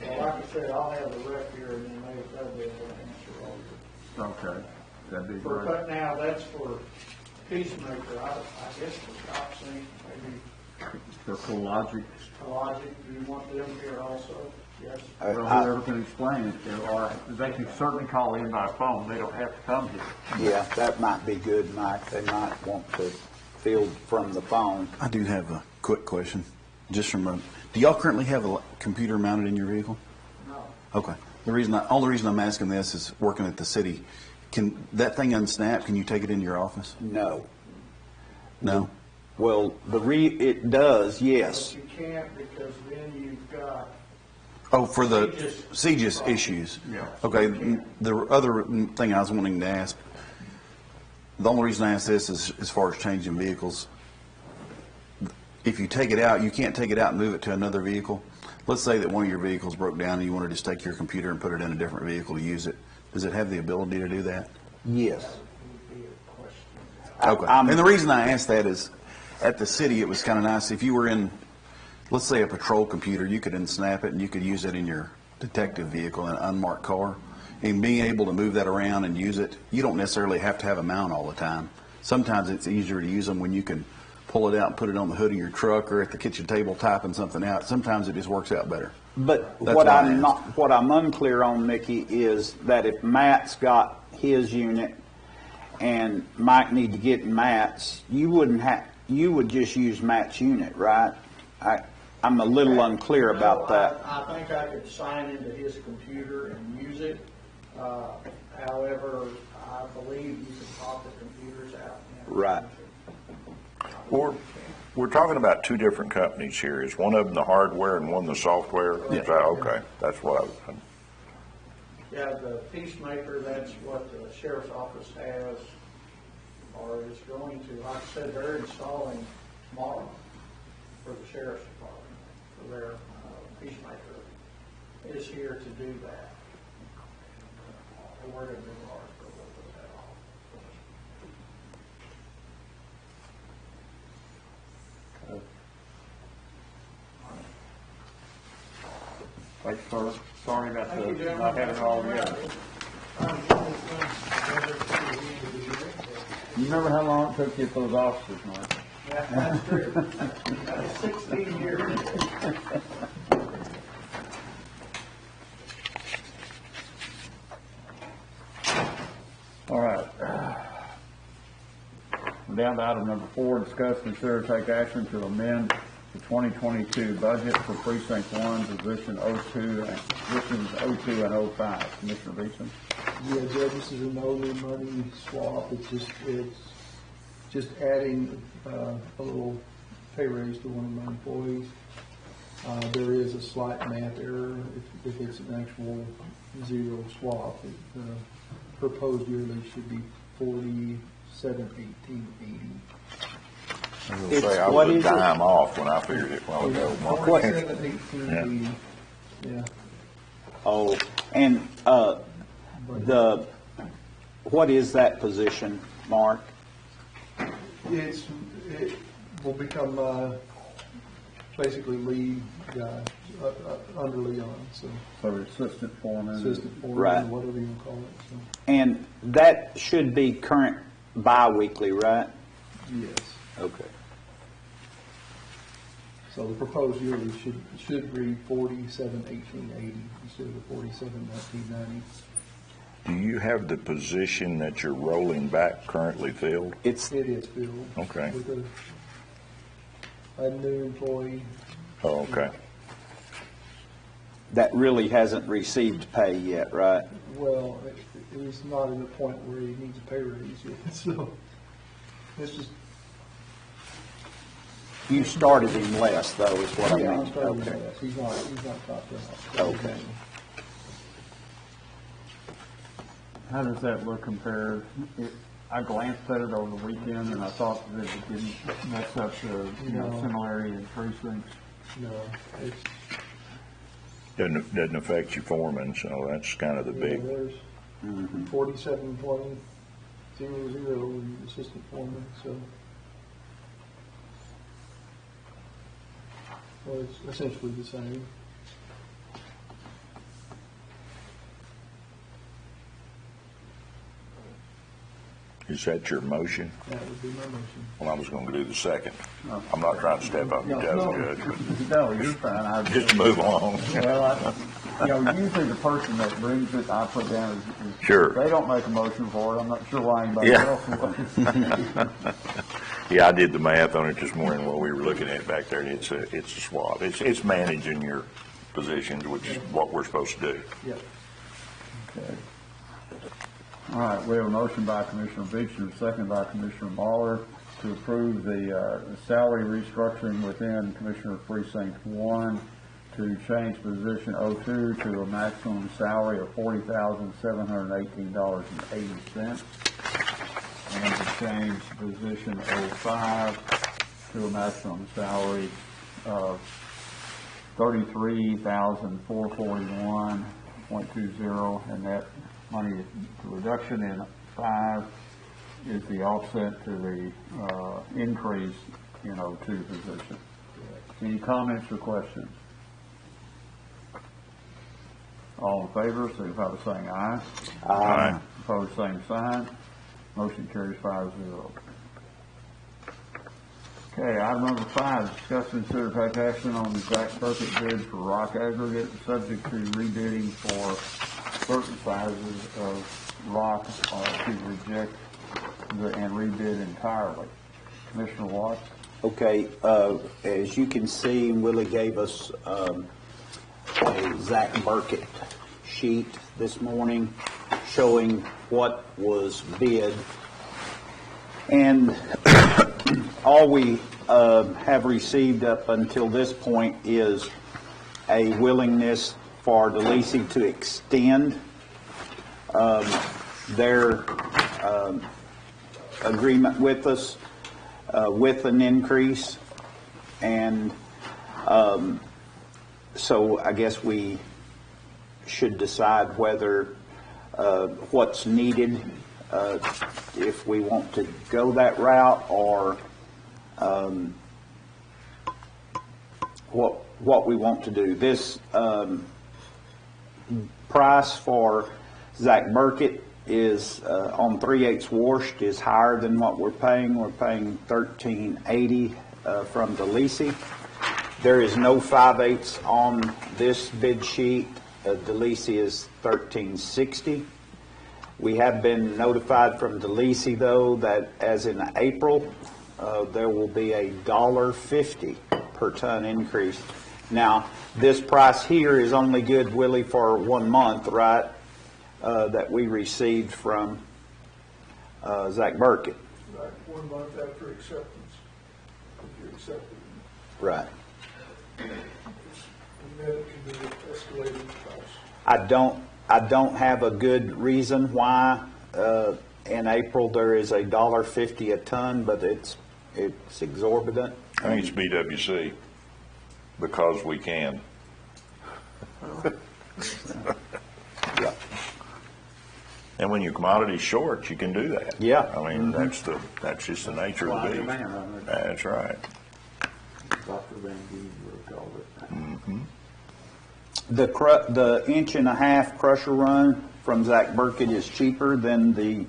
Well, like I said, I'll have the rep here, and then they'll be able to answer all your. Okay, that'd be For great. cut now, that's for Peacemaker, I guess for Scott Sink, maybe For Logic, Logic, do you want them here also? Yes. well, whoever can explain it, or they can certainly call in by phone. They don't have to come here. Yeah, that might be good, Mike. They might want to field from the phone. I do have a quick question. Just from do y'all currently have a computer mounted in your vehicle? No. Okay. Only reason I'm asking this is working at the city. Can that thing unsnap? Can you take it into your office? No. No? Well, it does, yes. But you can't because then you've got, Oh, for the CJIS. CJIS issues? Yeah. Okay, the other thing I was wanting to ask, the only reason I ask this is as far as changing vehicles. If you take it out, you can't take it out and move it to another vehicle. Let's say that one of your vehicles broke down and you want to just take your computer and put it in a different vehicle to use it. Does it have the ability to do that? Yes. Okay. And the reason I asked that is, at the city, it was kind of nice. If you were in, let's say, a patrol computer, you could unsnap it and you could use it in your detective vehicle in an unmarked car. And being able to move that around and use it, you don't necessarily have to have a mount all the time. Sometimes it's easier to use them when you can pull it out and put it on the hood of your truck or at the kitchen table typing something out. Sometimes it just works out better. But That's what why I I'm asked. what I'm unclear on, Mickey, is that if Matt's got his unit and Mike need to get Matt's, you would just use Matt's unit, right? I'm a little unclear about that. I think I could sign into his computer and use it. However, I believe you can pop the computers out. Right. We're talking about two different companies here. Is one of them the hardware and one the software? Yeah. Is that, okay, that's what I was. Yeah, the Peacemaker, that's what the sheriff's office has, or is going to. Like I said, they're installing tomorrow for the sheriff's department, for their Peacemaker is here to do that. And we're going to do ours, but we'll put that off. Thanks, sir. Sorry about not having it all together. You remember how long it took to get those officers, Mark? Yeah, that's true. That was 16 years. All right. We're down to item number 4, discuss, consider, take action to amend the 2022 budget for precinct 1, position 02, and positions 02 and 05. Commissioner Beeson? Yeah, Judge, this is a no new money swap. It's just adding a little pay raise to one of my employees. There is a slight math error if it's an actual zero swap. The proposed yearly should be $47,1880. I was gonna say, I was a dime off when I figured it a while ago. Mark. $47,1880. Yeah. Oh, and what is that position, Mark? It will become basically lead guy under Leon, so Assistant foreman. assistant foreman, Right. whatever you want to call it. So And that should be current bi-weekly, right? yes. Okay. So the proposed yearly should read 47,1880 instead of 47,1990. Do you have the position that you're rolling back currently filled? It is filled. Okay. With a new employee. Oh, okay. That really hasn't received pay yet, right? Well, he's not in the point where he needs a pay raise yet, so it's just. You started him less, though, is what I Yeah, mean. I'm starting Okay. with that. He's not topped out. Okay. How does that look compared? I glanced at it over the weekend and I thought that it didn't mess up the No. similarity in precincts. No, it's, Doesn't affect your foreman, so that's kind of the big. there's 47.00 in assistant foreman, so. Well, it's essentially the same. Is that your motion? That would be my motion. Well, I was going to do the second. I'm not trying to step on your toes, Judge, but No, you're fine. just move along. Well, usually the person that brings it, I put down is Sure. They don't make a motion for it. I'm not sure why anybody Yeah. else would. Yeah, I did the math on it this morning while we were looking at it back there, and it's a swap. It's managing your positions, which is what we're supposed to do. Yep. Okay. All right, we have a motion by Commissioner Beecham, second by Commissioner Mahler to approve the salary restructuring within Commissioner Precinct 1 to change position 02 to a maximum salary of $40,718.80 and to change position 05 to a maximum salary of $33,441.20, and that money, the reduction in 5 is the offset to the increase in 02 position. Any comments or questions? All in favor, signify by saying aye. Aye. Opposed, same sign. Motion carries 5-0. Okay, item number 5, discuss and consider take action on the Zach Burkett bid for rock aggregate, subject to rebidding for certain sizes of rock to reject and rebid entirely. Commissioner Watts? Okay, as you can see, Willie gave us a Zach Burkett sheet this morning showing what was bid. And all we have received up until this point is a willingness for DeLisi to extend their agreement with us with an increase. And so I guess we should decide whether what's needed if we want to go that route, or what we want to do. This price for Zach Burkett is on 3/8 washed is higher than what we're paying. We're paying $13.80 from DeLisi. There is no 5/8 on this bid sheet. DeLisi is $13.60. We have been notified from DeLisi, though, that as in April, there will be a $1.50 per ton increase. Now, this price here is only good, Willie, for 1 month, right? That we received from Zach Burkett. Right, 1 month after acceptance, if you accept it. Right. And then it can be escalated price. I don't have a good reason why in April there is a $1.50 a ton, but it's exorbitant. I think it's BWC, because we can. Yeah. And when your commodity's short, you can do that. Yeah. I mean, that's just the nature of the beast. That's right. Dr. Van Giever called it. Mm-hmm. The 1.5-inch crusher run from Zach Burkett is cheaper than the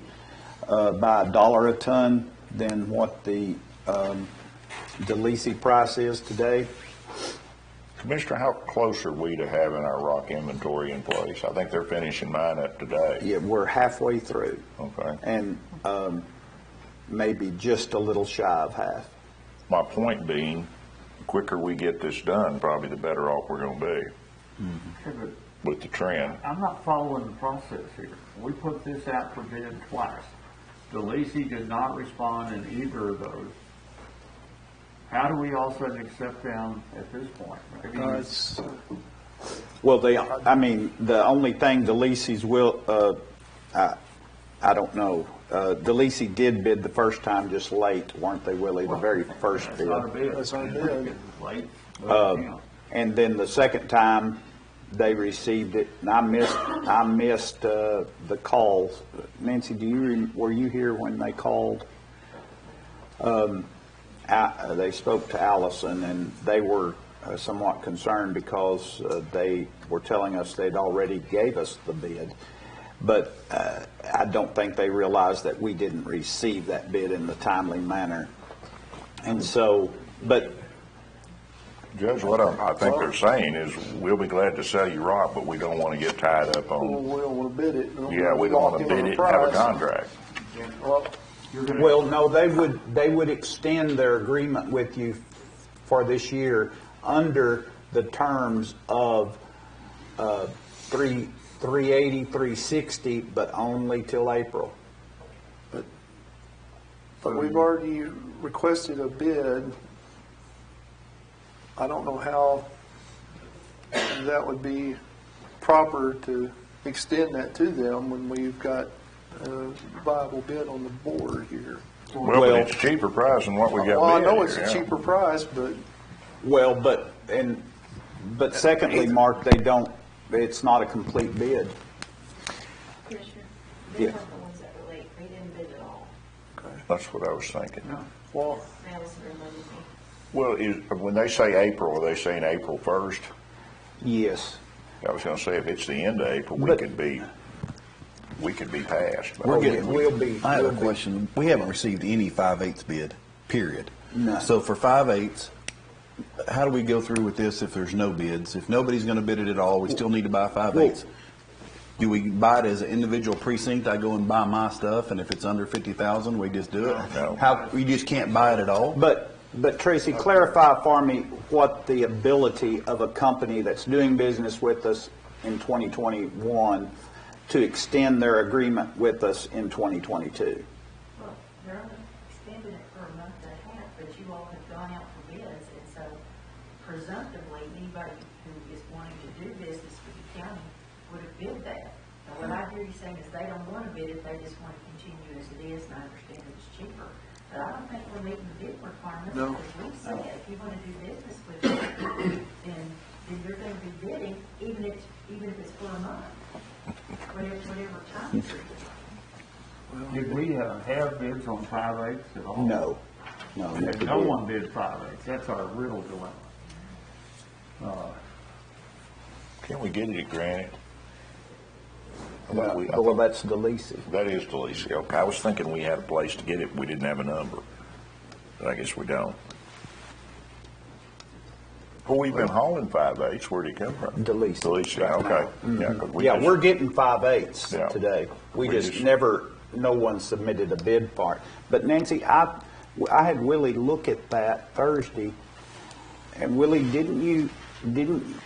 by $1 a ton than what the DeLisi price is today. Commissioner, how close are we to having our rock inventory in place? I think they're finishing mine up today. Yeah, we're halfway through. Okay. And maybe just a little shy of half. My point being, the quicker we get this done, probably the better off we're going to be with the trend. I'm not following the process here. We put this out for bid twice. DeLisi did not respond in either of those. How do we all of a sudden accept them at this point? Well, the only thing DeLisi's will, I don't know. DeLisi did bid the first time just late, weren't they, Willie? The very first bid. That's our bid. And then the second time they received it, and I missed the calls. Nancy, were you here when they called? They spoke to Allison, and they were somewhat concerned because they were telling us they'd already gave us the bid. But I don't think they realized that we didn't receive that bid in the timely manner. And so, but Judge, what I think they're saying is, we'll be glad to sell you rock, but we don't want to get tied up Well, on, we don't want to bid it. yeah, we don't want to bid it and have a contract. Well, Well, no, they would extend their agreement with you for this year under the terms of 380, 360, but only till April. but we've already requested a bid. I don't know how that would be proper to extend that to them when we've got a viable bid on the board here. Well, but it's a cheaper price than what we got bid. Well, I know it's here, a yeah. cheaper price, but Well, but secondly, Mark, it's not a complete bid. Commissioner, Yeah. they weren't the ones that were late, they didn't bid at all. That's what I was thinking. well, That was their money. Well, when they say April, are they saying April 1st? Yes. I was gonna say, if it's the end of April, we But- could be passed. We're getting, I have we'll a be- question. We haven't received any 5/8 bid, period. No. So for 5/8, how do we go through with this if there's no bids? If nobody's going to bid it at all, we still need to buy 5/8. Do we buy it as an individual precinct? I go and buy my stuff, and if it's under 50,000, we just do it? No. How, we just can't buy it at all? But Tracy, clarify for me what the ability of a company that's doing business with us in 2021 to extend their agreement with us in 2022. Well, they're only extending it for a month and a half, but you all have gone out for bids, and so presumptively, anybody who is wanting to do business with the county would have bid that. Now, what I hear you saying is they don't want to bid it, they just want to continue as it is, and I understand that it's cheaper. But I don't think we're meeting the bid requirements, No. because we said, if you want to do business with us, then you're going to be bidding, even if it's for a month, whatever time period. Did we have bids on 5/8 at all? No. No, never No did. one bid 5/8. That's our real dilemma. Can we get it granted? Well, that's the leasing. That is Delisi. Okay, I was thinking we had a place to get it, we didn't have a number. But I guess we don't. Well, we've been hauling 5/8, where'd it come from? Delisi. Delisi, okay. Yeah, 'cause we Yeah, just- we're getting 5/8 Yeah. today. We We just just- no one submitted a bid for it. But Nancy, I had Willie look at that Thursday, and Willie,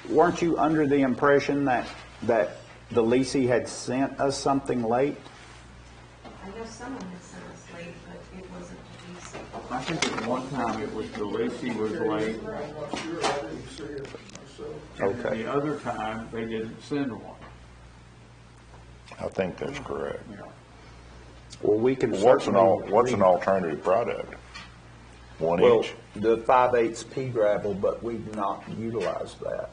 weren't you under the impression that the leasing had sent us something late? I know someone had sent us late, but it wasn't easy. I think at one time it was Delisi was late, and Okay. the other time they didn't send one. I think that's correct. Well, we can What's an certainly. alternative product? 1 Well, inch? the 5/8 pea gravel, but we've not utilized that.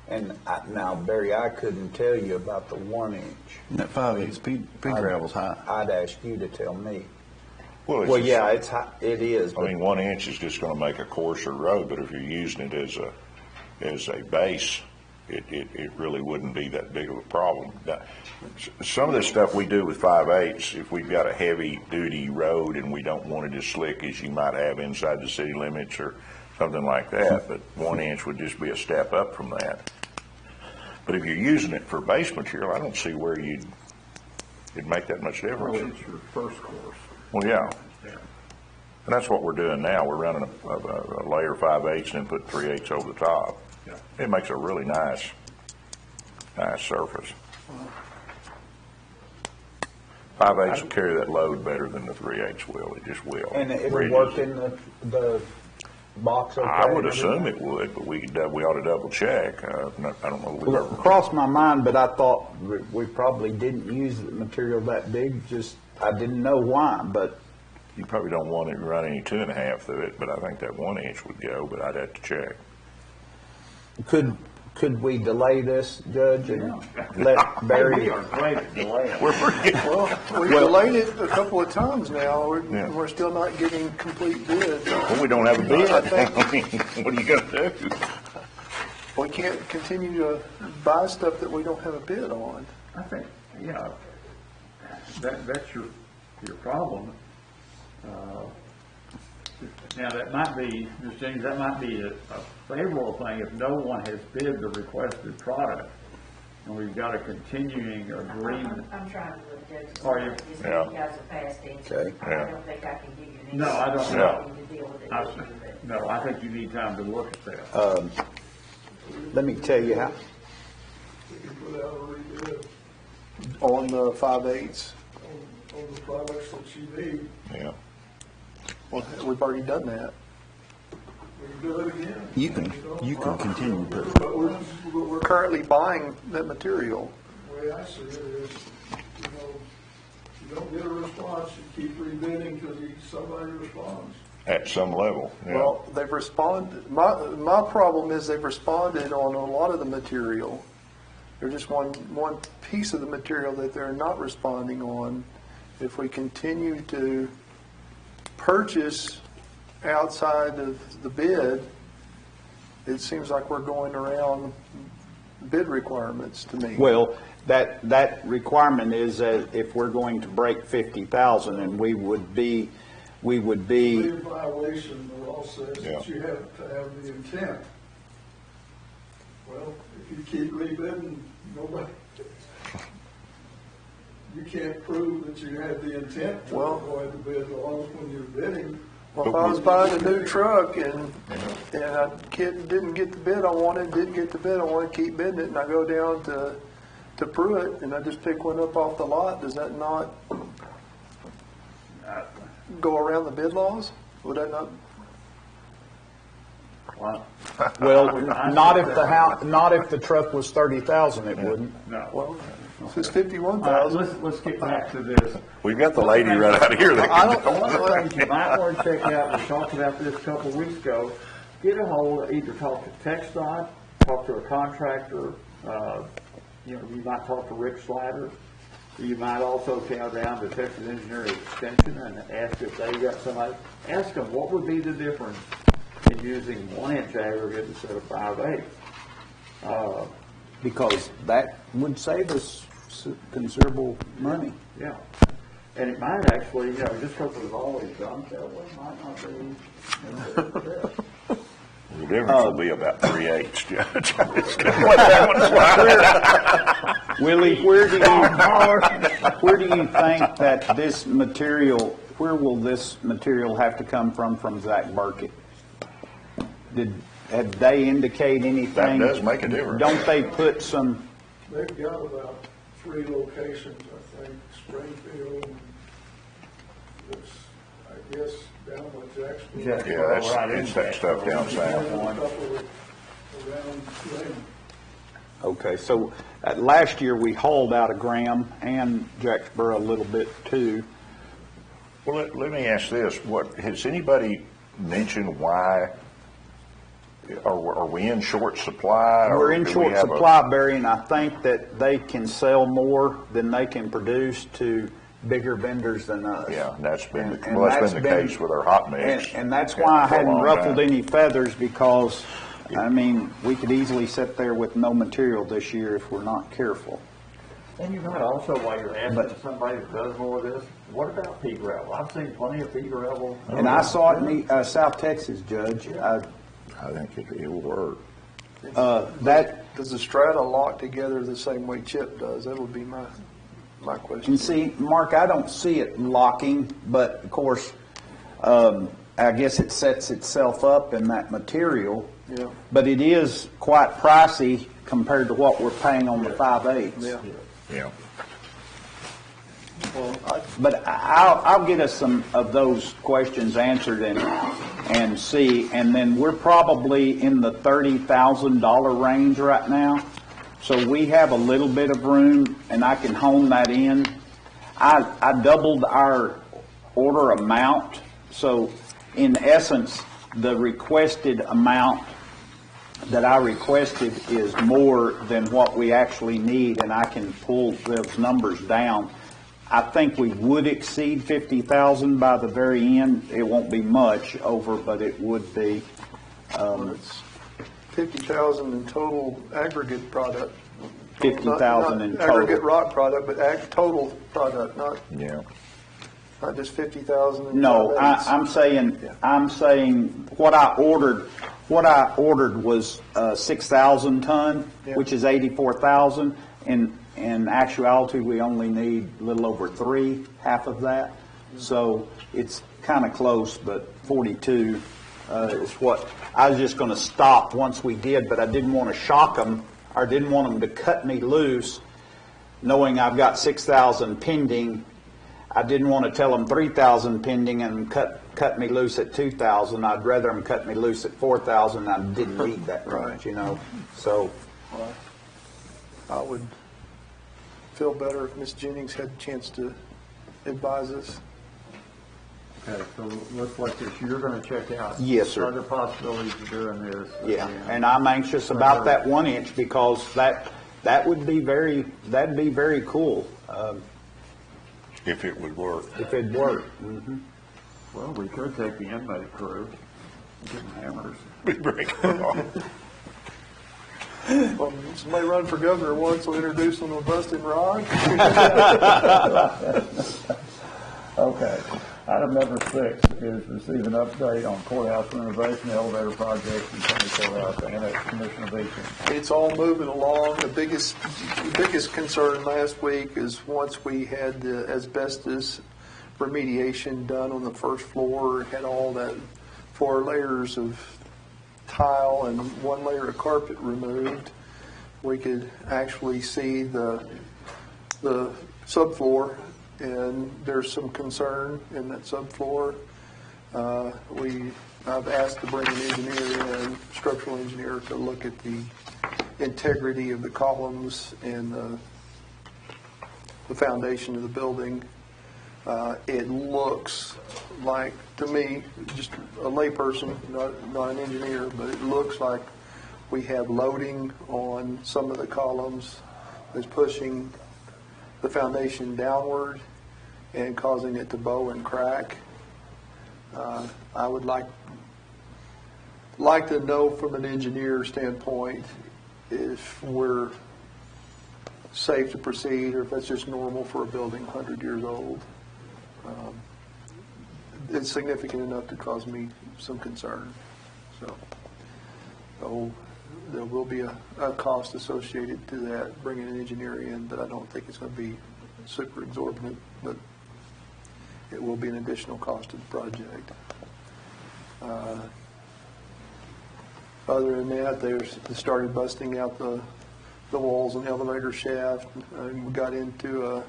And now, Barry, I couldn't tell you about the 1 inch. That 5/8 pea gravel's high. I'd ask you to tell me. It's Well, just- yeah, it's high, it is. I mean, 1 inch is just gonna make a coarser road, but if you're using it as a base, it really wouldn't be that big of a problem. Now, some of the stuff we do with 5/8, if we've got a heavy duty road and we don't want it as slick as you might have inside the city limits or something like that, but 1 inch would just be a step up from that. But if you're using it for base material, I don't see where it'd make that much Well, difference. it's your first course. Well, yeah. Yeah. And that's what we're doing now. We're running a layer 5/8 and then put 3/8 over the top. Yeah. It makes a really nice surface. 5/8 will carry that load better than the 3/8 will. It just will. And it'll Bridges. work in the box okay? I would and assume everything? it would, but we ought to double check. I don't know that we've Well, it ever. crossed my mind, but I thought we probably didn't use the material that big, just, I didn't know why, but You probably don't want it to run any 2.5 through it, but I think that 1 inch would go, but I'd have to check. could we delay this, Judge, and let We Barry? are great at delaying. We're pretty good. well, we've delayed it a couple of times now. Yeah. We're still not getting complete bids. Well, we don't have a bid. I think- I mean, what are you gonna do? We can't continue to buy stuff that we don't have a bid on. I think, yeah, that's your problem. Now, that might be, Ms. Jennings, that might be a favorable thing if no one has bid the requested product, and we've got a continuing agreement. I'm trying to look at it. Are you? Just Yeah. you guys are fast answers. Okay. I don't think I can give you an answer. No, I don't know. To deal with it. No, I think you need time to look at that. Let me tell you how, We can put out a rebid On the 5/8s. on the products that you need. Yeah. Well, we've already done that. We can do it again. you can continue to. But we're Currently buying that material. the way I see it is, you don't get a response, you keep rebidding because somebody responds. At some level, yeah. Well, they've responded, my problem is they've responded on a lot of the material. There's just one piece of the material that they're not responding on. If we continue to purchase outside of the bid, it seems like we're going around bid requirements to me. Well, that requirement is that if we're going to break 50,000, and we would be, In violation, the law says Yeah. that you have to have the intent. Well, if you keep rebidding, nobody, you can't prove that you had the intent to Well- avoid the bid, as long as when you're bidding. Well, if I was buying a new truck and I didn't get the bid I wanted, keep bidding it, and I go down to Pruitt and I just pick one up off the lot, does that not go around the bid laws? Would that not? well, not if the truck was 30,000, it wouldn't. No. Well, if it's 51,000. All right, let's get back to this. We've got the lady right out here that I can don't- One of the things you might want to check out, we talked about this a couple of weeks ago, get a hold, either talk to TxDOT, talk to a contractor, you might talk to Rick Slatter. You might also go down to Texas Engineering Extension and ask if they got somebody, ask them what would be the difference in using 1-inch aggregate instead of 5/8. Because that would save us considerable money. Yeah. And it might actually, just because we've always done it that way, might not be. The difference will be about 3/8, Judge. I'm just gonna let that one slide. Willie, where do you think that this material, where will this material have to come from Zach Burkett? Have they indicate anything? That does make a difference. Don't they put some, They've got about 3 locations, I think, Springfield, it's, I guess, down with Jacksonville. Yeah, it's that stuff down And south. a couple around Lane. okay, so last year we hauled out of Graham and Jacksboro a little bit too. Well, let me ask this, has anybody mentioned why, are we in short supply? or We're in do we short have a- supply, Barry, and I think that they can sell more than they can produce to bigger vendors than us. Yeah, that's been, And that's that's been the case with our hot mix. And that's why I for a hadn't long ruffled time. any feathers, because, I mean, we could easily sit there with no material this year if we're not careful. And you might also, while you're asking somebody that does more of this, what about pea gravel? I've seen plenty of pea gravel. And I saw it in South Texas, Judge. I think it will work. Does the strata lock together the same way chip does? That would be my question. And see, Mark, I don't see it locking, but of course, I guess it sets itself up in that material. Yeah. But it is quite pricey compared to what we're paying on the 5/8. Yeah. Yeah. But I'll get us some of those questions answered and see, and then we're probably in the $30,000 range right now. So we have a little bit of room, and I can hone that in. I doubled our order amount, so in essence, the requested amount that I requested is more than what we actually need, and I can pull those numbers down. I think we would exceed 50,000 by the very end. It won't be much over, but it would be. It's 50,000 in total aggregate product. 50,000 in Not aggregate total. rock product, but total product, not. Yeah. Not just 50,000? No, I'm saying what I ordered was 6,000 ton, Yeah. which is 84,000. In actuality, we only need a little over 3, half of that. So it's kind of close, but 42 is what, I was just going to stop once we did, but I didn't want to shock them, or didn't want them to cut me loose, knowing I've got 6,000 pending. I didn't want to tell them 3,000 pending and cut me loose at 2,000. I'd rather them cut me loose at 4,000. I didn't need that much, you know. So I would feel better if Ms. Jennings had a chance to advise us. Okay, so let's like this, you're gonna check out. Yes, sir. Other possibilities of doing this. yeah, and I'm anxious about that 1 inch because that would be that'd be very cool If it would work. if it worked. Well, we could take the inmate crew, get them hammers. We break it off. Well, somebody run for governor once, we'll introduce them to a busting rod. Okay. Item number 6 is receive an update on courthouse renovation, elevator project, and county courthouse annex commissionization. It's all moving along. The biggest concern last week is once we had the asbestos remediation done on the first floor, had all that 4 layers of tile and 1 layer of carpet removed, we could actually see the subfloor, and there's some concern in that subfloor. I've asked to bring an engineer in, structural engineer, to look at the integrity of the columns and the foundation of the building. It looks like, to me, just a layperson, not an engineer, but it looks like we have loading on some of the columns that's pushing the foundation downward and causing it to bow and crack. I would like to know from an engineer standpoint if we're safe to proceed or if that's just normal for a building 100 years old. It's significant enough to cause me some concern. So there will be a cost associated to that, bringing an engineer in, but I don't think it's going to be super exorbitant, but it will be an additional cost to the project. Other than that, they started busting out the walls and elevator shaft, and we got into a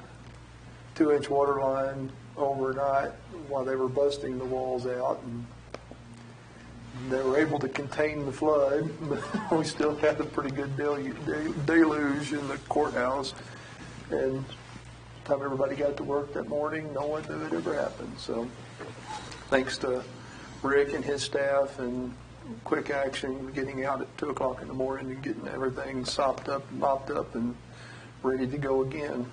2-inch water line overnight while they were busting the walls out, and they were able to contain the flood, but we still had a pretty good deluge in the courthouse. And by the time everybody got to work that morning, no one knew it ever happened. So thanks to Rick and his staff and quick action, getting out at 2 o'clock in the morning and getting everything sopped up and mopped up and ready to go again.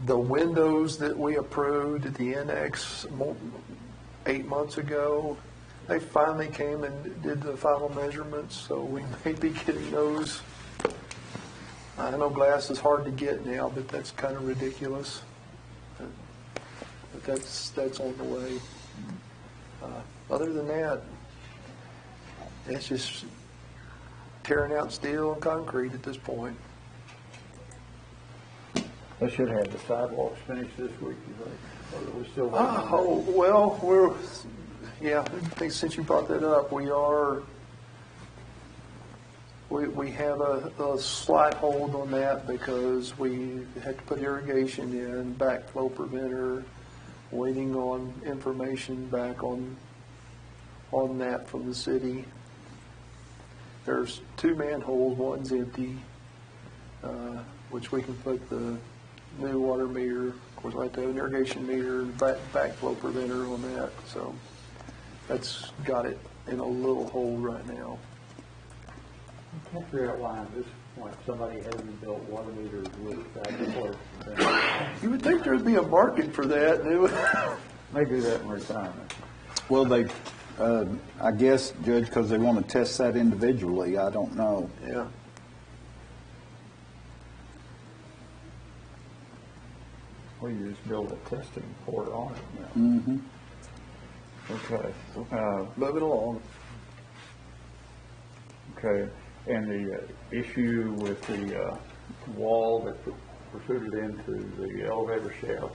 The windows that we approved at the annex 8 months ago, they finally came and did the final measurements, so we may be getting those. I know glass is hard to get now, but that's kind of ridiculous. But that's on the way. Other than that, it's just tearing out steel and concrete at this point. They should have the sidewalks finished this week, you think? Or are we still waiting on that? Oh, well, I think since you brought that up, we have a slight hold on that because we had to put irrigation in, backflow preventer, waiting on information back on that from the city. There's 2 manholes, one's empty, which we can put the new water meter. Of course, I have to have an irrigation meter and backflow preventer on that. So that's got it in a little hole right now. I can't figure out why at this point somebody hasn't built water meters with backflow preventer. You would think there'd be a market for that. And it would Maybe that in retirement. Well, they, I guess, Judge, because they want to test that individually. I don't know. Yeah. We just build a testing port on it now. Mm-hmm. Okay. Move it along. Okay, and the issue with the wall that protruded into the elevator shaft,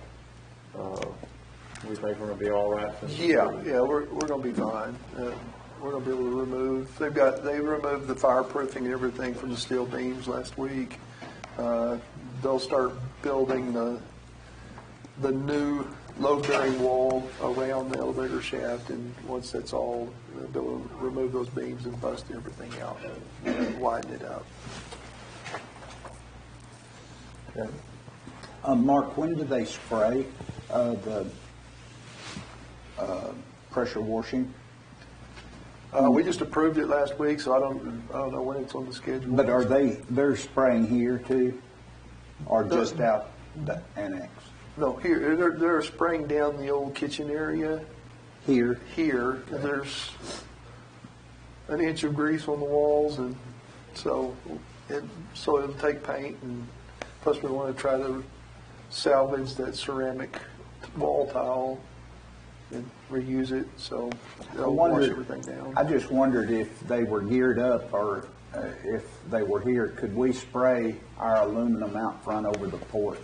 we think we're gonna be all right? Yeah, we're gonna be fine. We're gonna be able to remove, they removed the fireproofing and everything from the steel beams last week. They'll start building the new load-bearing wall around the elevator shaft, and once that's all, they'll remove those beams and bust everything out and widen it up. Okay. Mark, when do they spray the pressure washing? We just approved it last week, so I don't know when it's on the schedule. But they're spraying here too, or just out the annex? No, here, they're spraying down the old kitchen area. Here? Here, there's an inch of grease on the walls, and so it'll take paint, and plus we want to try to salvage that ceramic wall tile and reuse it, so they'll wash everything down. I just wondered if they were geared up, or if they were here, could we spray our aluminum out front over the porch?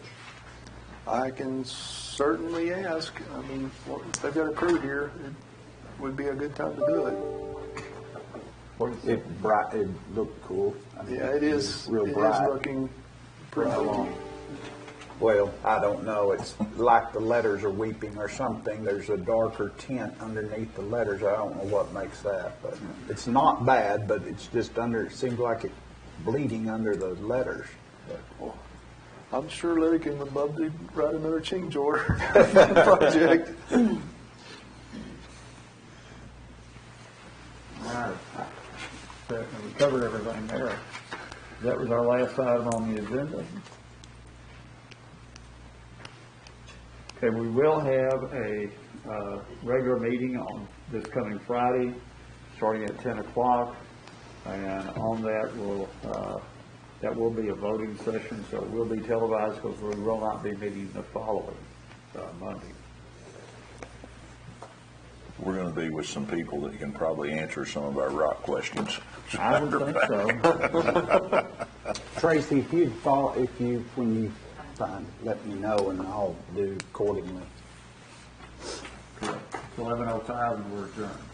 I can certainly ask. I mean, if they've got a crew here, it would be a good time to do it. It looked cool. I mean, Yeah, it is. Real It bright. is looking pretty cool. Well, I don't know. It's like the letters are weeping or something. There's a darker tint underneath the letters. I don't know what makes that, but it's not bad, but it's just it seems like it's bleeding under the letters. I'm sure Larry can love to write another change order project. All right. We covered everything there. That was our last item on the agenda. Okay, we will have a regular meeting on this coming Friday, starting at 10 o'clock. And on that, that will be a voting session, so it will be televised because we will not be meeting the following Monday. We're going to be with some people that can probably answer some of our rock questions. I would think so. Tracy, when you find, let me know and I'll do accordingly. 11:05 and we're adjourned.